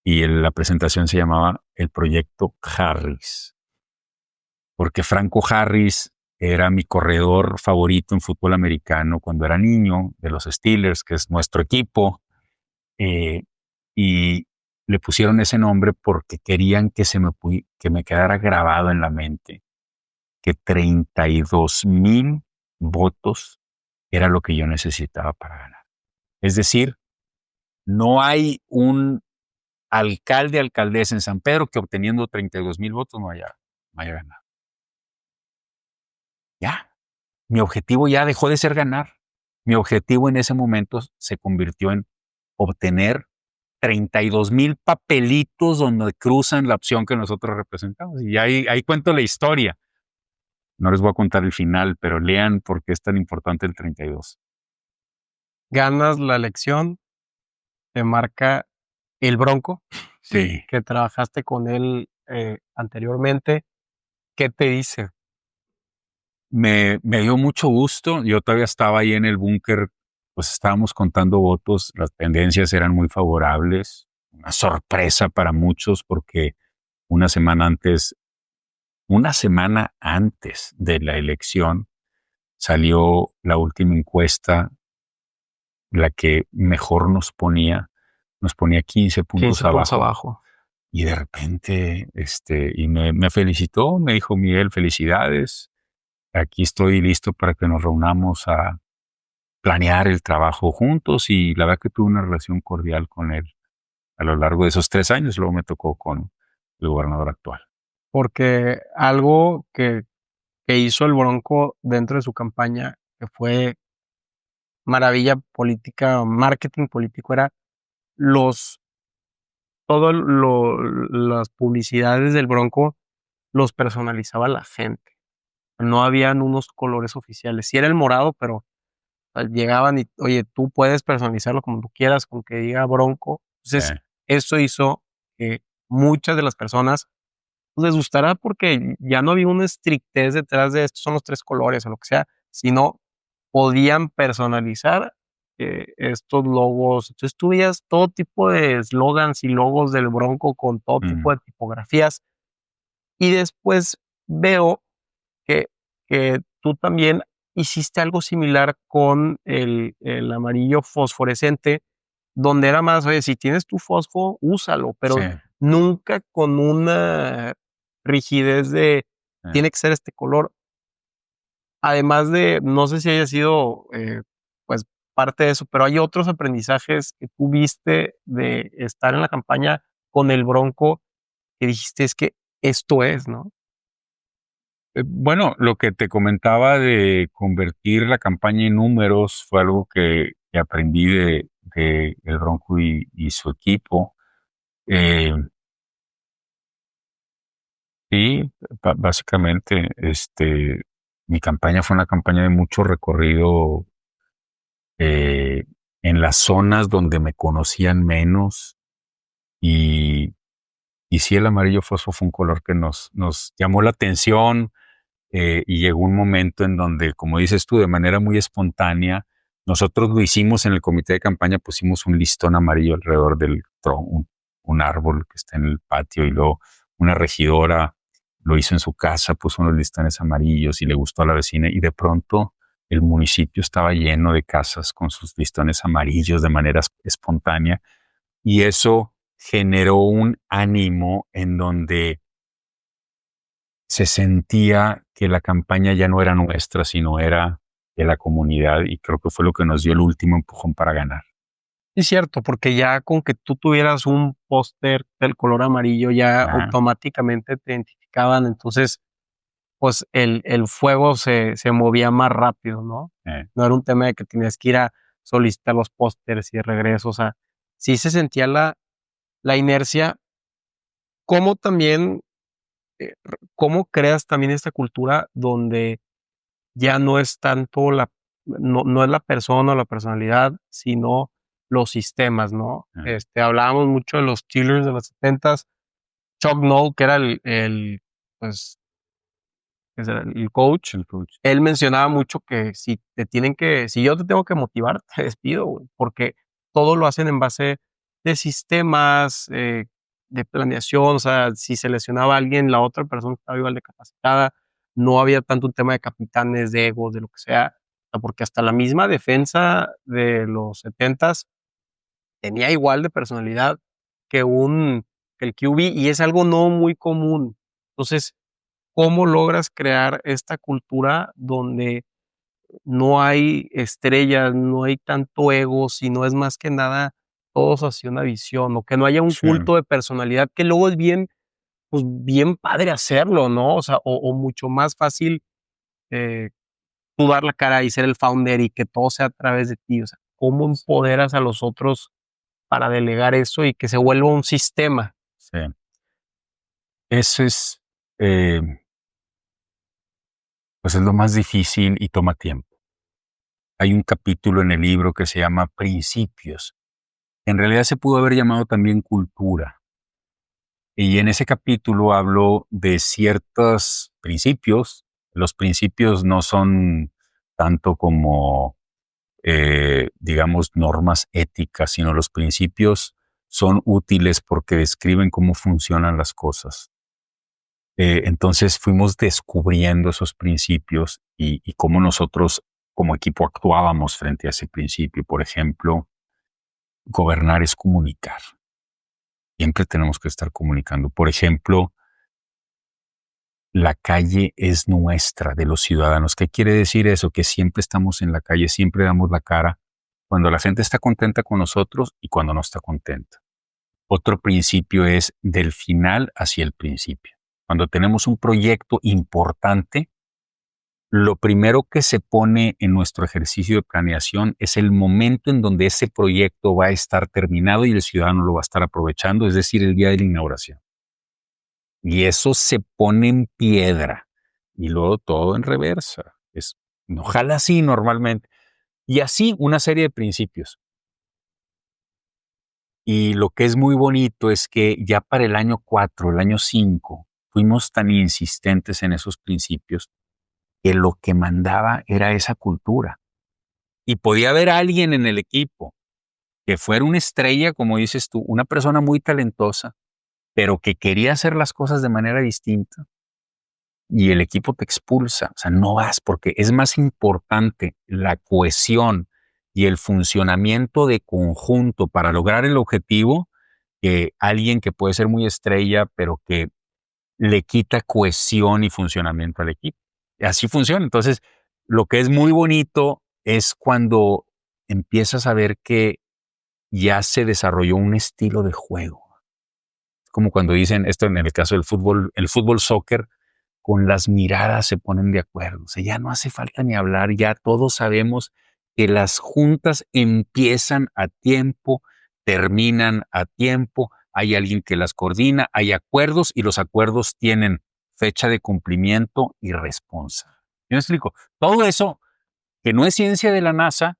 Y la presentación se llamaba el Proyecto Harris. Porque Franco Harris era mi corredor favorito en fútbol americano cuando era niño, de los Steelers, que es nuestro equipo. Y le pusieron ese nombre porque querían que me quedara grabado en la mente que 32,000 votos era lo que yo necesitaba para ganar. Es decir, no hay un alcalde, alcaldesa en San Pedro que obteniendo 32,000 votos no haya ganado. Ya, mi objetivo ya dejó de ser ganar. Mi objetivo en ese momento se convirtió en obtener 32,000 papelitos donde cruzan la opción que nosotros representamos. Y ahí cuento la historia. No les voy a contar el final, pero lean por qué es tan importante el 32. Ganas la elección, te marca el Bronco, Sí. que trabajaste con él, anteriormente. ¿Qué te dice? Me dio mucho gusto. Yo todavía estaba ahí en el búnker, pues estábamos contando votos. Las tendencias eran muy favorables. Una sorpresa para muchos porque una semana antes, una semana antes de la elección salió la última encuesta, la que mejor nos ponía 15 puntos 15 puntos abajo. abajo. Y de repente, y me felicitó, me dijo, Miguel, felicidades. Aquí estoy listo para que nos reunamos a planear el trabajo juntos. Y la verdad que tuve una relación cordial con él a lo largo de esos 3 años. Luego me tocó con el gobernador actual. Porque algo que hizo el Bronco dentro de su campaña, que fue maravilla política, marketing político, era los todo lo las publicidades del Bronco los personalizaba la gente. No habían unos colores oficiales. Sí era el morado, pero llegaban y, oye, tú puedes personalizarlo como tú quieras, con que diga Bronco. Entonces, Eh, eso hizo que muchas de las personas pues, les gustara porque ya no había una estrictez detrás de estos son los 3 colores o lo que sea, sino podían personalizar, estos logos. Entonces, tú veías todo tipo de eslogans y logos del Bronco con todo tipo mm, de tipografías. Y después veo que tú también hiciste algo similar con el amarillo fosforescente, donde era más, oye, si tienes tu fosfo, úsalo, sí, pero nunca con una rigidez de eh. tiene que ser este color. además de, no sé si haya sido, pues, parte de eso, pero hay otros aprendizajes que tú viste de estar en la campaña con el Bronco que dijiste: "Es que esto es", ¿no? Bueno, lo que te comentaba de convertir la campaña en números fue algo que aprendí de el Bronco y su equipo. Eh, sí, básicamente, mi campaña fue una campaña de mucho recorrido eh, en las zonas donde me conocían menos y, y sí, el amarillo fosfo fue un color que nos llamó la atención. Y llegó un momento en donde, como dices tú, de manera muy espontánea, nosotros lo hicimos en el comité de campaña, pusimos un listón amarillo alrededor del tronco, un árbol que está en el patio, y luego una regidora lo hizo en su casa, puso unos listones amarillos y le gustó a la vecina, y de pronto el municipio estaba lleno de casas con sus listones amarillos de manera espontánea, y eso generó un ánimo en donde se sentía que la campaña ya no era nuestra, sino era de la comunidad, y creo que fue lo que nos dio el último empujón para ganar. Sí, cierto, porque ya con que tú tuvieras un póster del color amarillo, ya Ajá, automáticamente te identificaban, entonces, pues, el fuego se movía más rápido, ¿no? eh, No era un tema de que tenías que ir a solicitar los pósters y de regreso, o sea, sí se sentía la inercia. ¿Cómo también, cómo creas también esta cultura donde ya no es tanto no es la persona o la personalidad, sino los sistemas, ¿no? eh, Hablábamos mucho de los Steelers de los 70s, Chuck Noll, que era pues, ese era el coach, el coach. él mencionaba mucho que si yo te tengo que motivar, te despido, güey, porque todo lo hacen en base de sistemas, de planeación, o sea, si se lesionaba a alguien, la otra persona estaba igual de capacitada, no había tanto un tema de capitanes, de egos, de lo que sea, o sea, porque hasta la misma defensa de los 70s tenía igual de personalidad que que el QB, y es algo no muy común. Entonces, ¿cómo logras crear esta cultura donde no hay estrellas, no hay tanto ego, sino es más que nada todos hacia una visión, o que no haya un Sí, culto de personalidad, que luego es bien, pues, bien padre hacerlo, ¿no? O sea, o mucho más fácil, eh, tú dar la cara y ser el founder y que todo sea a través de ti. O sea, ¿cómo empoderas a los otros para delegar eso y que se vuelva un sistema? sí. Eso es, eh, pues es lo más difícil y toma tiempo. Hay un capítulo en el libro que se llama Principios. En realidad se pudo haber llamado también Cultura. Y en ese capítulo hablo de ciertos principios. Los principios no son tanto como digamos, normas éticas, sino los principios son útiles porque describen cómo funcionan las cosas. Entonces fuimos descubriendo esos principios y cómo nosotros como equipo actuábamos frente a ese principio. Por ejemplo, gobernar es comunicar. Siempre tenemos que estar comunicando. Por ejemplo, la calle es nuestra, de los ciudadanos. ¿Qué quiere decir eso? Que siempre estamos en la calle, siempre damos la cara cuando la gente está contenta con nosotros y cuando no está contenta. Otro principio es del final hacia el principio. Cuando tenemos un proyecto importante, lo primero que se pone en nuestro ejercicio de planeación es el momento en donde ese proyecto va a estar terminado y el ciudadano lo va a estar aprovechando, es decir, el día de la inauguración. Y eso se pone en piedra y luego todo en reversa. Ojalá así normalmente. Y así una serie de principios. Y lo que es muy bonito es que ya para el año 4, el año 5, fuimos tan insistentes en esos principios que lo que mandaba era esa cultura. Y podía haber alguien en el equipo que fuera una estrella, como dices tú, una persona muy talentosa, pero que quería hacer las cosas de manera distinta y el equipo te expulsa. O sea, no vas porque es más importante la cohesión y el funcionamiento de conjunto para lograr el objetivo que alguien que puede ser muy estrella, pero que le quita cohesión y funcionamiento al equipo. Y así funciona. Entonces, Lo que es muy bonito es cuando empiezas a ver que ya se desarrolló un estilo de juego. Como cuando dicen esto en el caso del fútbol, el fútbol soccer, con las miradas se ponen de acuerdo. O sea, ya no hace falta ni hablar, ya todos sabemos que las juntas empiezan a tiempo, terminan a tiempo, hay alguien que las coordina, hay acuerdos y los acuerdos tienen fecha de cumplimiento y responsa. ¿Me explico? Todo eso, que no es ciencia de la NASA,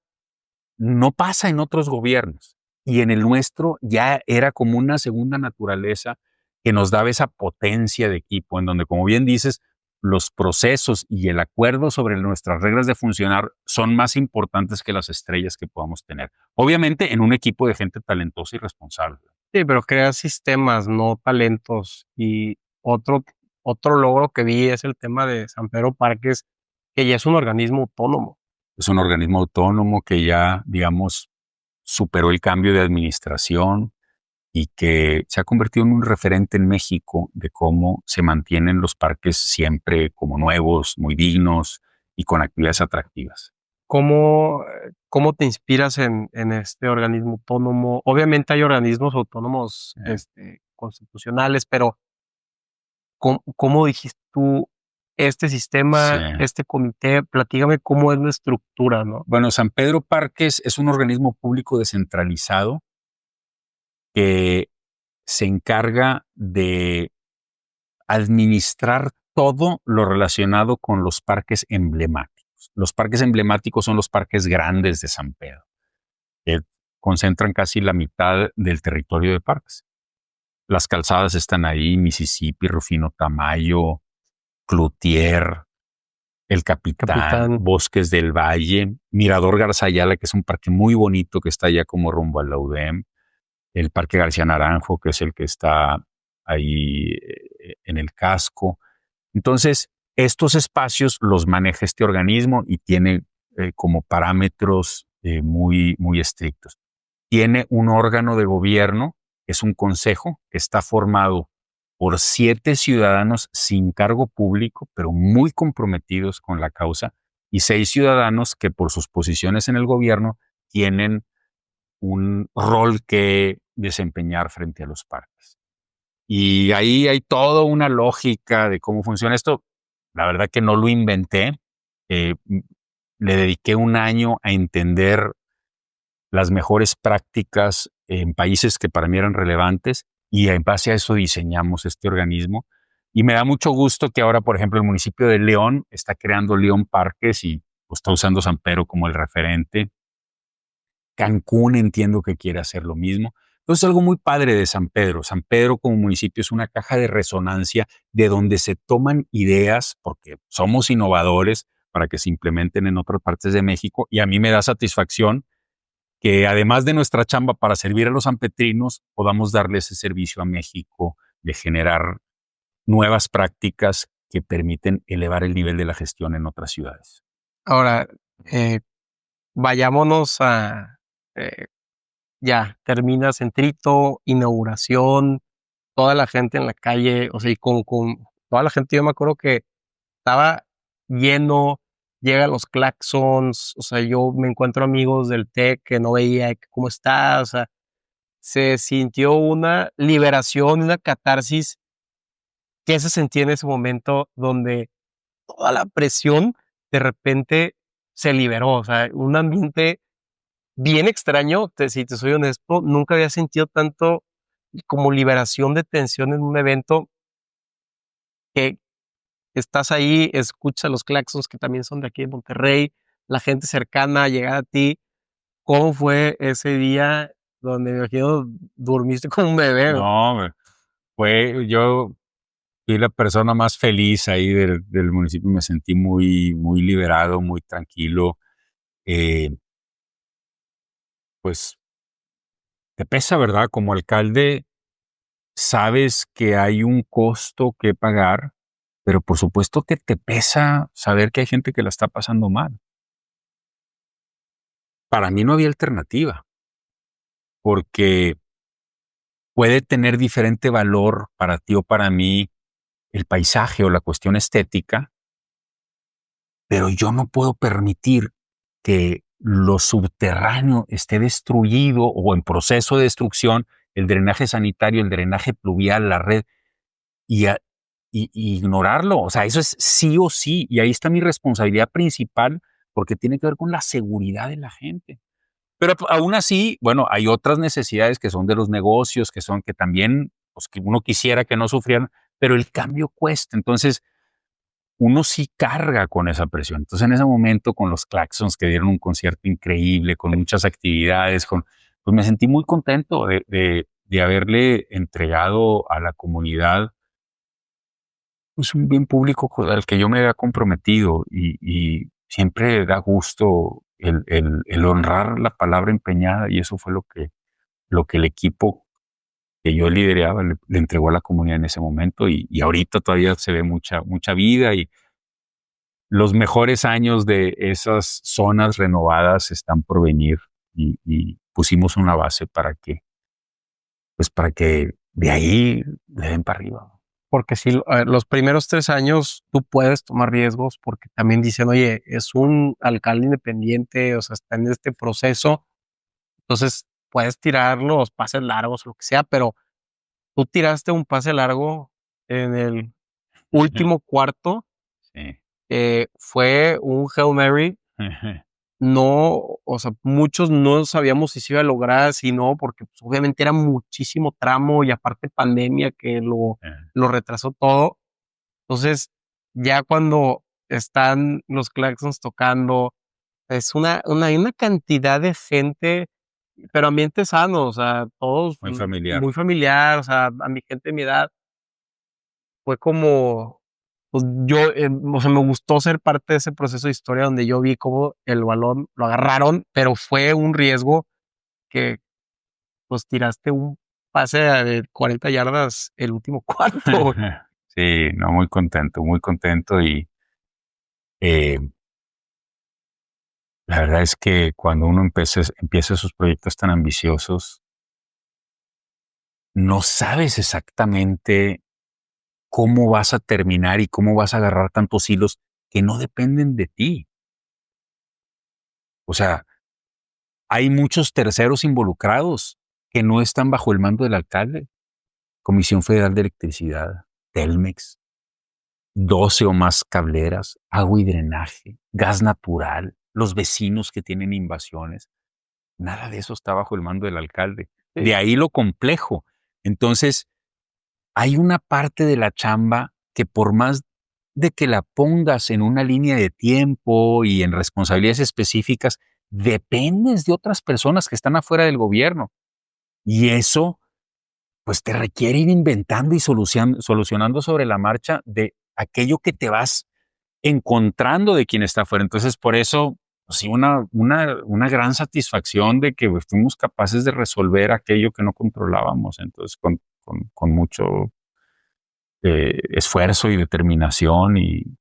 no pasa en otros gobiernos. Y en el nuestro ya era como una segunda naturaleza que nos daba esa potencia de equipo, en donde, como bien dices, los procesos y el acuerdo sobre nuestras reglas de funcionar son más importantes que las estrellas que podamos tener. Obviamente en un equipo de gente talentosa y responsable. Sí, pero crea sistemas, no talentos. Y otro logro que vi es el tema de San Pedro Parques, que ya es un organismo autónomo. Es un organismo autónomo que ya, digamos, superó el cambio de administración, y que se ha convertido en un referente en México de cómo se mantienen los parques siempre como nuevos, muy dignos y con actividades atractivas. ¿Cómo te inspiras en este organismo autónomo? Obviamente hay organismos autónomos, constitucionales, pero ¿cómo dijiste tú este Sí. sistema, este comité? Platícame cómo es la estructura, ¿no? Bueno, San Pedro Parques es un organismo público descentralizado que se encarga de administrar todo lo relacionado con los parques emblemáticos. Los parques emblemáticos son los parques grandes de San Pedro, que concentran casi la mitad del territorio de parques. Las calzadas están ahí, Mississippi, Rufino Tamayo, Cloutier, El Capitán, Capitán. Bosques del Valle, Mirador Garzayala, que es un parque muy bonito que está allá como rumbo a la UDEM, el Parque García Naranjo, que es el que está ahí en el casco. Entonces, estos espacios los maneja este organismo y tiene como parámetros muy estrictos. Tiene un órgano de gobierno, que es un consejo, que está formado por 7 ciudadanos sin cargo público, pero muy comprometidos con la causa, y 6 ciudadanos que por sus posiciones en el gobierno tienen un rol que desempeñar frente a los parques. Y ahí hay toda una lógica de cómo funciona esto. La verdad que no lo inventé. Le dediqué un año a entender las mejores prácticas en países que para mí eran relevantes y en base a eso diseñamos este organismo. Y me da mucho gusto que ahora, por ejemplo, el municipio de León está creando León Parques y pues, está usando San Pedro como el referente. Cancún entiendo que quiere hacer lo mismo. Entonces, algo muy padre de San Pedro. San Pedro como municipio es una caja de resonancia de donde se toman ideas, porque somos innovadores, para que se implementen en otras partes de México. Y a mí me da satisfacción que además de nuestra chamba para servir a los sanpetrinos, podamos darle ese servicio a México de generar nuevas prácticas que permiten elevar el nivel de la gestión en otras ciudades. Ahora, eh, vayámonos a, eh, ya, termina Centrito, inauguración, toda la gente en la calle, o sea, y con toda la gente, yo me acuerdo que estaba lleno, llegan los claxons, o sea, yo me encuentro amigos del TEC que no veía, que cómo está, o sea, se sintió una liberación, una catarsis que se sentía en ese momento donde toda la presión de repente se liberó, o sea, un ambiente bien extraño, si te soy honesto, nunca había sentido tanto como liberación de tensión en un evento que estás ahí, escuchas los claxons que también son de aquí de Monterrey, la gente cercana a llegar a ti. ¿Cómo fue ese día donde me imagino dormiste como un bebé? No, yo fui la persona más feliz ahí del municipio, me sentí muy liberado, muy tranquilo. Eh, pues te pesa, ¿verdad? Como alcalde sabes que hay un costo que pagar, pero por supuesto que te pesa saber que hay gente que la está pasando mal. Para mí no había alternativa, porque puede tener diferente valor para ti o para mí el paisaje o la cuestión estética, pero yo no puedo permitir que lo subterráneo esté destruido o en proceso de destrucción, el drenaje sanitario, el drenaje pluvial, la red, y, y ignorarlo. O sea, eso es sí o sí, y ahí está mi responsabilidad principal, porque tiene que ver con la seguridad de la gente. Pero aún así, bueno, hay otras necesidades que son de los negocios, que son que también, pues que uno quisiera que no sufrieran, pero el cambio cuesta. Entonces, uno sí carga con esa presión. Entonces, en ese momento, con los Claxons que dieron un concierto increíble, con muchas actividades, pues me sentí muy contento de haberle entregado a la comunidad pues un bien público al que yo me había comprometido y siempre da gusto el honrar la palabra empeñada y eso fue lo que el equipo que yo lideraba le entregó a la comunidad en ese momento y ahorita todavía se ve mucha vida y los mejores años de esas zonas renovadas están por venir y pusimos una base pues para que de ahí le den para arriba. Porque si los primeros 3 años tú puedes tomar riesgos porque también dicen, oye, es un alcalde independiente, o sea, está en este proceso, entonces puedes tirar los pases largos, lo que sea, pero tú tiraste un pase largo en el último cuarto, Sí. fue un Hail Mary. No, o sea, muchos no sabíamos si se iba a lograr, si no, porque pues, obviamente era muchísimo tramo y aparte pandemia que lo retrasó todo. Entonces, ya cuando están los claxons tocando, es hay una cantidad de gente, pero ambiente sano, o sea, todos Muy familiar. muy familiar, o sea, a mi gente de mi edad fue como, pues yo, o sea, me gustó ser parte de ese proceso de historia donde yo vi cómo el balón lo agarraron, pero fue un riesgo que, pues, tiraste un pase de 40 yardas el último cuarto. Sí, no, muy contento y eh, la verdad es que cuando uno empieza esos proyectos tan ambiciosos, no sabes exactamente cómo vas a terminar y cómo vas a agarrar tantos hilos que no dependen de ti. O sea, hay muchos terceros involucrados que no están bajo el mando del alcalde. Comisión Federal de Electricidad, Telmex, 12 o más cableras, agua y drenaje, gas natural, los vecinos que tienen invasiones. Nada de eso está bajo el mando del alcalde. Sí. De ahí lo complejo. Entonces, hay una parte de la chamba que por más de que la pongas en una línea de tiempo y en responsabilidades específicas, dependes de otras personas que están afuera del gobierno. Y eso, pues te requiere ir inventando y solucionando sobre la marcha de aquello que te vas encontrando de quien está afuera. Entonces, por eso, pues sí, una gran satisfacción de que pues, fuimos capaces de resolver aquello que no controlábamos. Entonces, con mucho esfuerzo y determinación y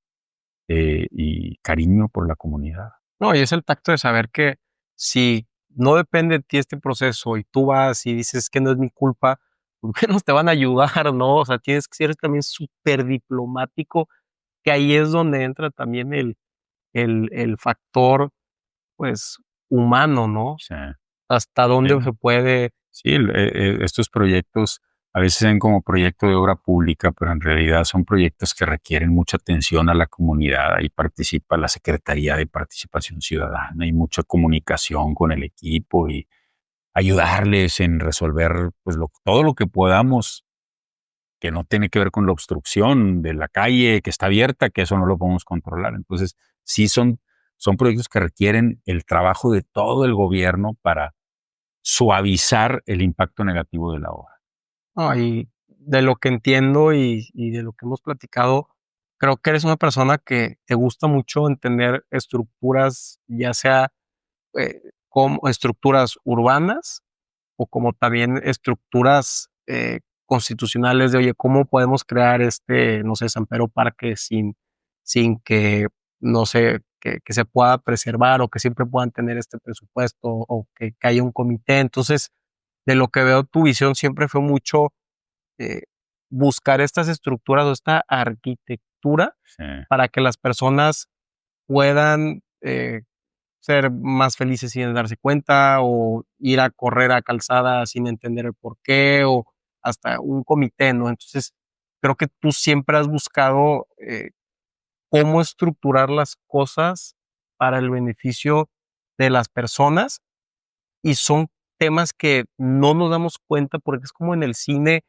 cariño por la comunidad. No, y es el tacto de saber que si no depende de ti este proceso y tú vas y dices que no es mi culpa, pues menos te van a ayudar, ¿no? O sea, tienes que ser también súper diplomático, que ahí es donde entra también el factor, pues, humano, ¿no? O sea, Hasta dónde sí. se puede. Sí, estos proyectos a veces se ven como proyecto de obra pública, pero en realidad son proyectos que requieren mucha atención a la comunidad. Ahí participa la Secretaría de Participación Ciudadana y mucha comunicación con el equipo y ayudarles en resolver pues, todo lo que podamos, que no tiene que ver con la obstrucción de la calle que está abierta, que eso no lo podemos controlar. Entonces, sí son proyectos que requieren el trabajo de todo el gobierno para suavizar el impacto negativo de la obra. No, y de lo que entiendo y de lo que hemos platicado, creo que eres una persona que te gusta mucho entender estructuras, ya sea, como estructuras urbanas o como también estructuras, constitucionales de, oye, ¿cómo podemos crear no sé, San Pedro Parque sin que, no sé, que se pueda preservar o que siempre puedan tener este presupuesto o que haya un comité? Entonces, de lo que veo, tu visión siempre fue mucho, eh, buscar estas estructuras o esta arquitectura Sí, para que las personas puedan ser más felices sin darse cuenta, o ir a correr a calzada sin entender el porqué, o hasta un comité, ¿no? Entonces, creo que tú siempre has buscado cómo estructurar las cosas para el beneficio de las personas, y son temas que no nos damos cuenta porque es como en el cine,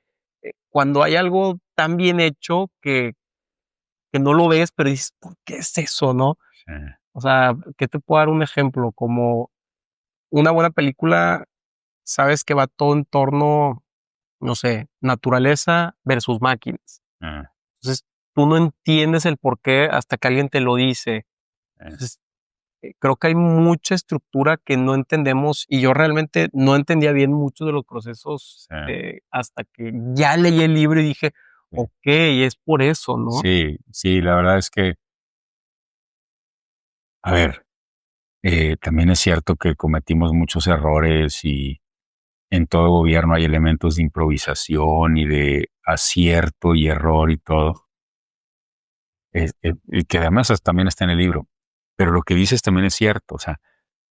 cuando hay algo tan bien hecho que no lo ves, pero dices: "¿Por qué es eso?", ¿no? sí, O sea, ¿qué te puedo dar un ejemplo? Como una buena película, sabes que va todo en torno, no sé, naturaleza versus máquinas. ah, Entonces, tú no entiendes el porqué hasta que alguien te lo dice. eh, Entonces, creo que hay mucha estructura que no entendemos, y yo realmente no entendía bien muchos de los procesos, sí, hasta que ya leí el libro y dije: sí. "Okey, es por eso", ¿no? Sí, sí, la verdad es que, a ver, también es cierto que cometimos muchos errores y en todo gobierno hay elementos de improvisación y de acierto y error y todo, y que además también está en el libro. Pero lo que dices también es cierto, o sea,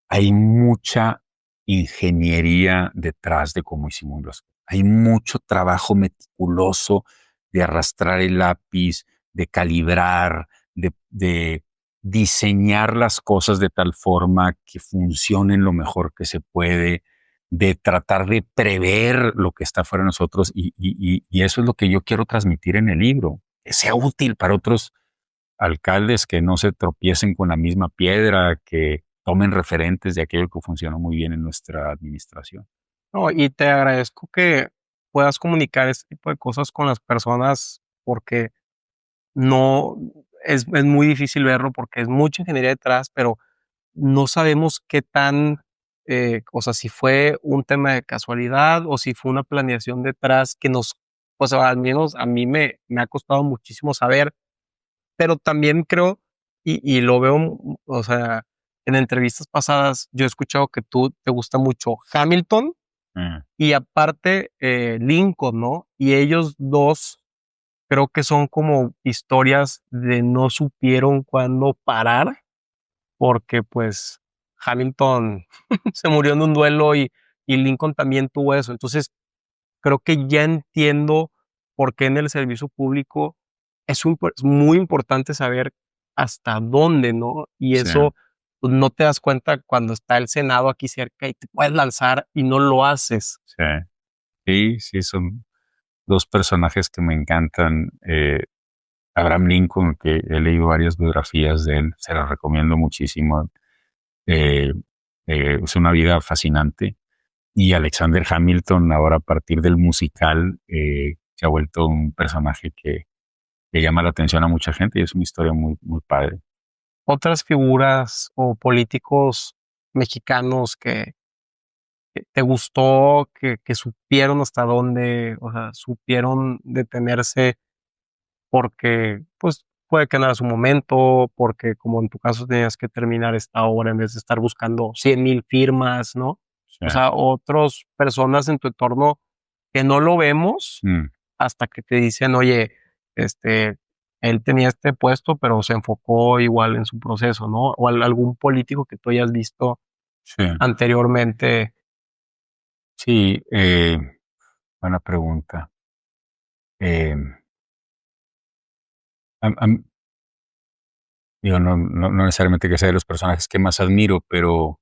hay mucha ingeniería detrás de cómo hicimos las cosas. Hay mucho trabajo meticuloso de arrastrar el lápiz, de calibrar, de diseñar las cosas de tal forma que funcionen lo mejor que se puede, de tratar de prever lo que está fuera de nosotros. Y eso es lo que yo quiero transmitir en el libro, que sea útil para otros alcaldes, que no se tropiecen con la misma piedra, que tomen referentes de aquello que funcionó muy bien en nuestra administración. No, y te agradezco que puedas comunicar este tipo de cosas con las personas, porque no es muy difícil verlo, porque es mucha ingeniería detrás, pero no sabemos qué tan, o sea, si fue un tema de casualidad o si fue una planeación detrás que nos, o sea, al menos a mí me ha costado muchísimo saber, pero también creo, y lo veo, o sea, en entrevistas pasadas, yo he escuchado que tú te gusta mucho Hamilton Mm, y aparte, Lincoln, ¿no? Y ellos 2 creo que son como historias de no supieron cuándo parar, porque, pues, Hamilton se murió en un duelo y Lincoln también tuvo eso. Entonces, creo que ya entiendo por qué en el servicio público es muy importante saber hasta dónde, ¿no? Y sí, eso, pues, no te das cuenta cuando está el Senado aquí cerca y te puedes lanzar y no lo haces. sí, sí, sí, son dos personajes que me encantan. Abraham Lincoln, que he leído varias biografías de él, se las recomiendo muchísimo. Eh, es una vida fascinante. Y Alexander Hamilton, ahora a partir del musical, se ha vuelto un personaje que llama la atención a mucha gente y es una historia muy, muy padre. Otras figuras o políticos mexicanos que te gustó, que supieron hasta dónde, o sea, supieron detenerse porque, pues, puede que no era su momento, porque como en tu caso tenías que terminar esta obra en vez de estar buscando 100,000 firmas, ¿no? Sí. O sea, otros personas en tu entorno que no lo vemos Mm, hasta que te dicen: "Oye, este, él tenía este puesto, pero se enfocó igual en su proceso", ¿no? O algún político que tú hayas visto sí, anteriormente. sí, buena pregunta. Eh, am- am- digo, no necesariamente que sea de los personajes que más admiro, pero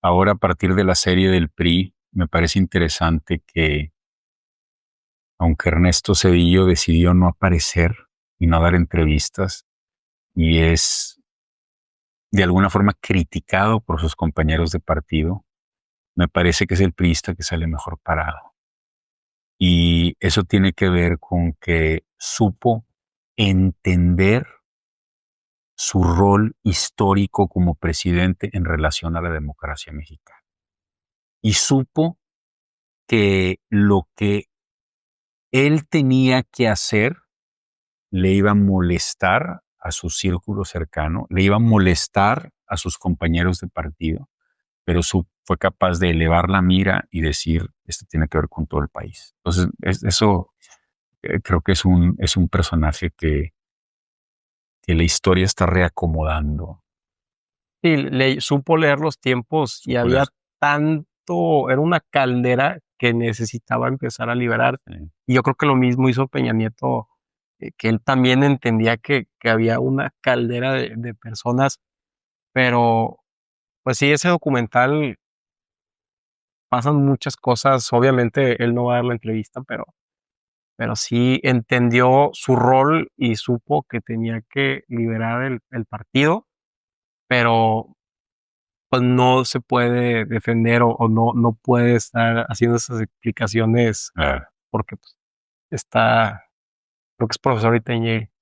ahora a partir de la serie del PRI, me parece interesante que, aunque Ernesto Zedillo decidió no aparecer y no dar entrevistas, y es de alguna forma criticado por sus compañeros de partido, me parece que es el priista que sale mejor parado. Y eso tiene que ver con que supo entender su rol histórico como presidente en relación a la democracia mexicana. Y supo que lo que él tenía que hacer le iba a molestar a su círculo cercano, le iba a molestar a sus compañeros de partido, pero fue capaz de elevar la mira y decir, esto tiene que ver con todo el país. Entonces, eso creo que es un personaje que la historia está reacomodando. Sí, supo leer los tiempos y Supo había leer. tanto, era una caldera que necesitaba empezar a liberar. Y yo creo que lo mismo hizo Peña Nieto, que él también entendía que había una caldera de personas, pero pues sí, ese documental pasan muchas cosas. Obviamente él no va a dar la entrevista, pero sí entendió su rol y supo que tenía que liberar el partido, pero pues no se puede defender o no puede estar haciendo esas explicaciones Ah, porque pues, creo que es profesor ahorita en Yale.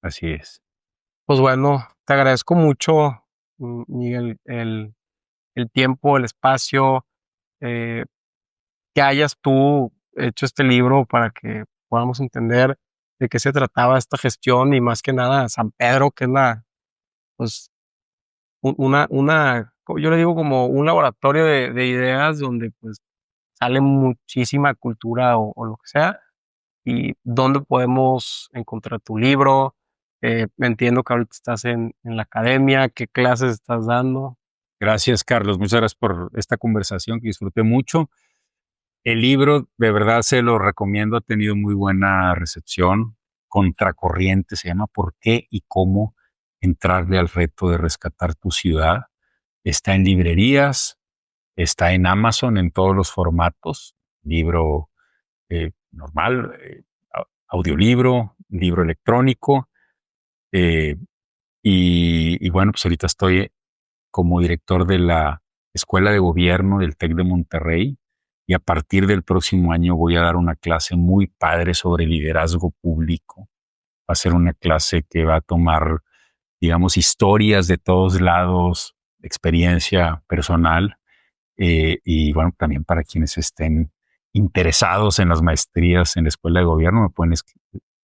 así es. Pues bueno, te agradezco mucho, Miguel, el tiempo, el espacio, eh, que hayas tú hecho este libro para que podamos entender de qué se trataba esta gestión y más que nada San Pedro, que es pues, yo le digo como un laboratorio de ideas donde pues sale muchísima cultura o lo que sea. ¿Y dónde podemos encontrar tu libro? Entiendo que ahorita estás en la academia, ¿qué clases estás dando? Gracias, Carlos. Muchas gracias por esta conversación que disfruté mucho. El libro, de verdad, se lo recomiendo. Ha tenido muy buena recepción. Contracorriente se llama ¿Por qué y cómo entrarle al reto de rescatar tu ciudad? Está en librerías, está en Amazon en todos los formatos. Libro normal, audiolibro, libro electrónico. eh, y bueno, pues ahorita estoy como director de la Escuela de Gobierno del TEC de Monterrey y a partir del próximo año voy a dar una clase muy padre sobre liderazgo público. Va a ser una clase que va a tomar, digamos, historias de todos lados, experiencia personal y bueno, también para quienes estén interesados en las maestrías en la Escuela de Gobierno me pueden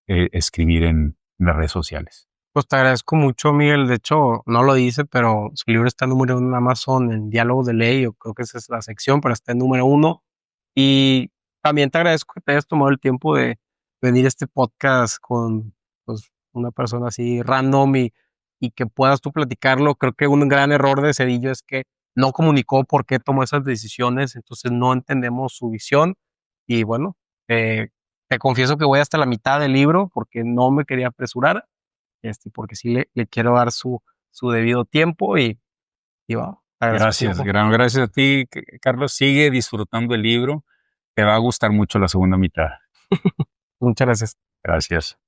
escribir en las redes sociales. Pues te agradezco mucho, Miguel. De hecho, no lo dice, pero su libro está número uno en Amazon en Diálogos de Ley. Yo creo que esa es la sección, pero está en número uno. Y también te agradezco que te hayas tomado el tiempo de venir a este podcast con pues, una persona así random y que puedas tú platicarlo. Creo que un gran error de Cedillo es que no comunicó por qué tomó esas decisiones, entonces no entendemos su visión. Y bueno, te confieso que voy hasta la mitad del libro porque no me quería apresurar, porque sí le quiero dar su debido tiempo y va, te agradezco el Gracias, tiempo. gracias a ti, Carlos. Sigue disfrutando el libro. Te va a gustar mucho la segunda mitad. Muchas gracias. Gracias.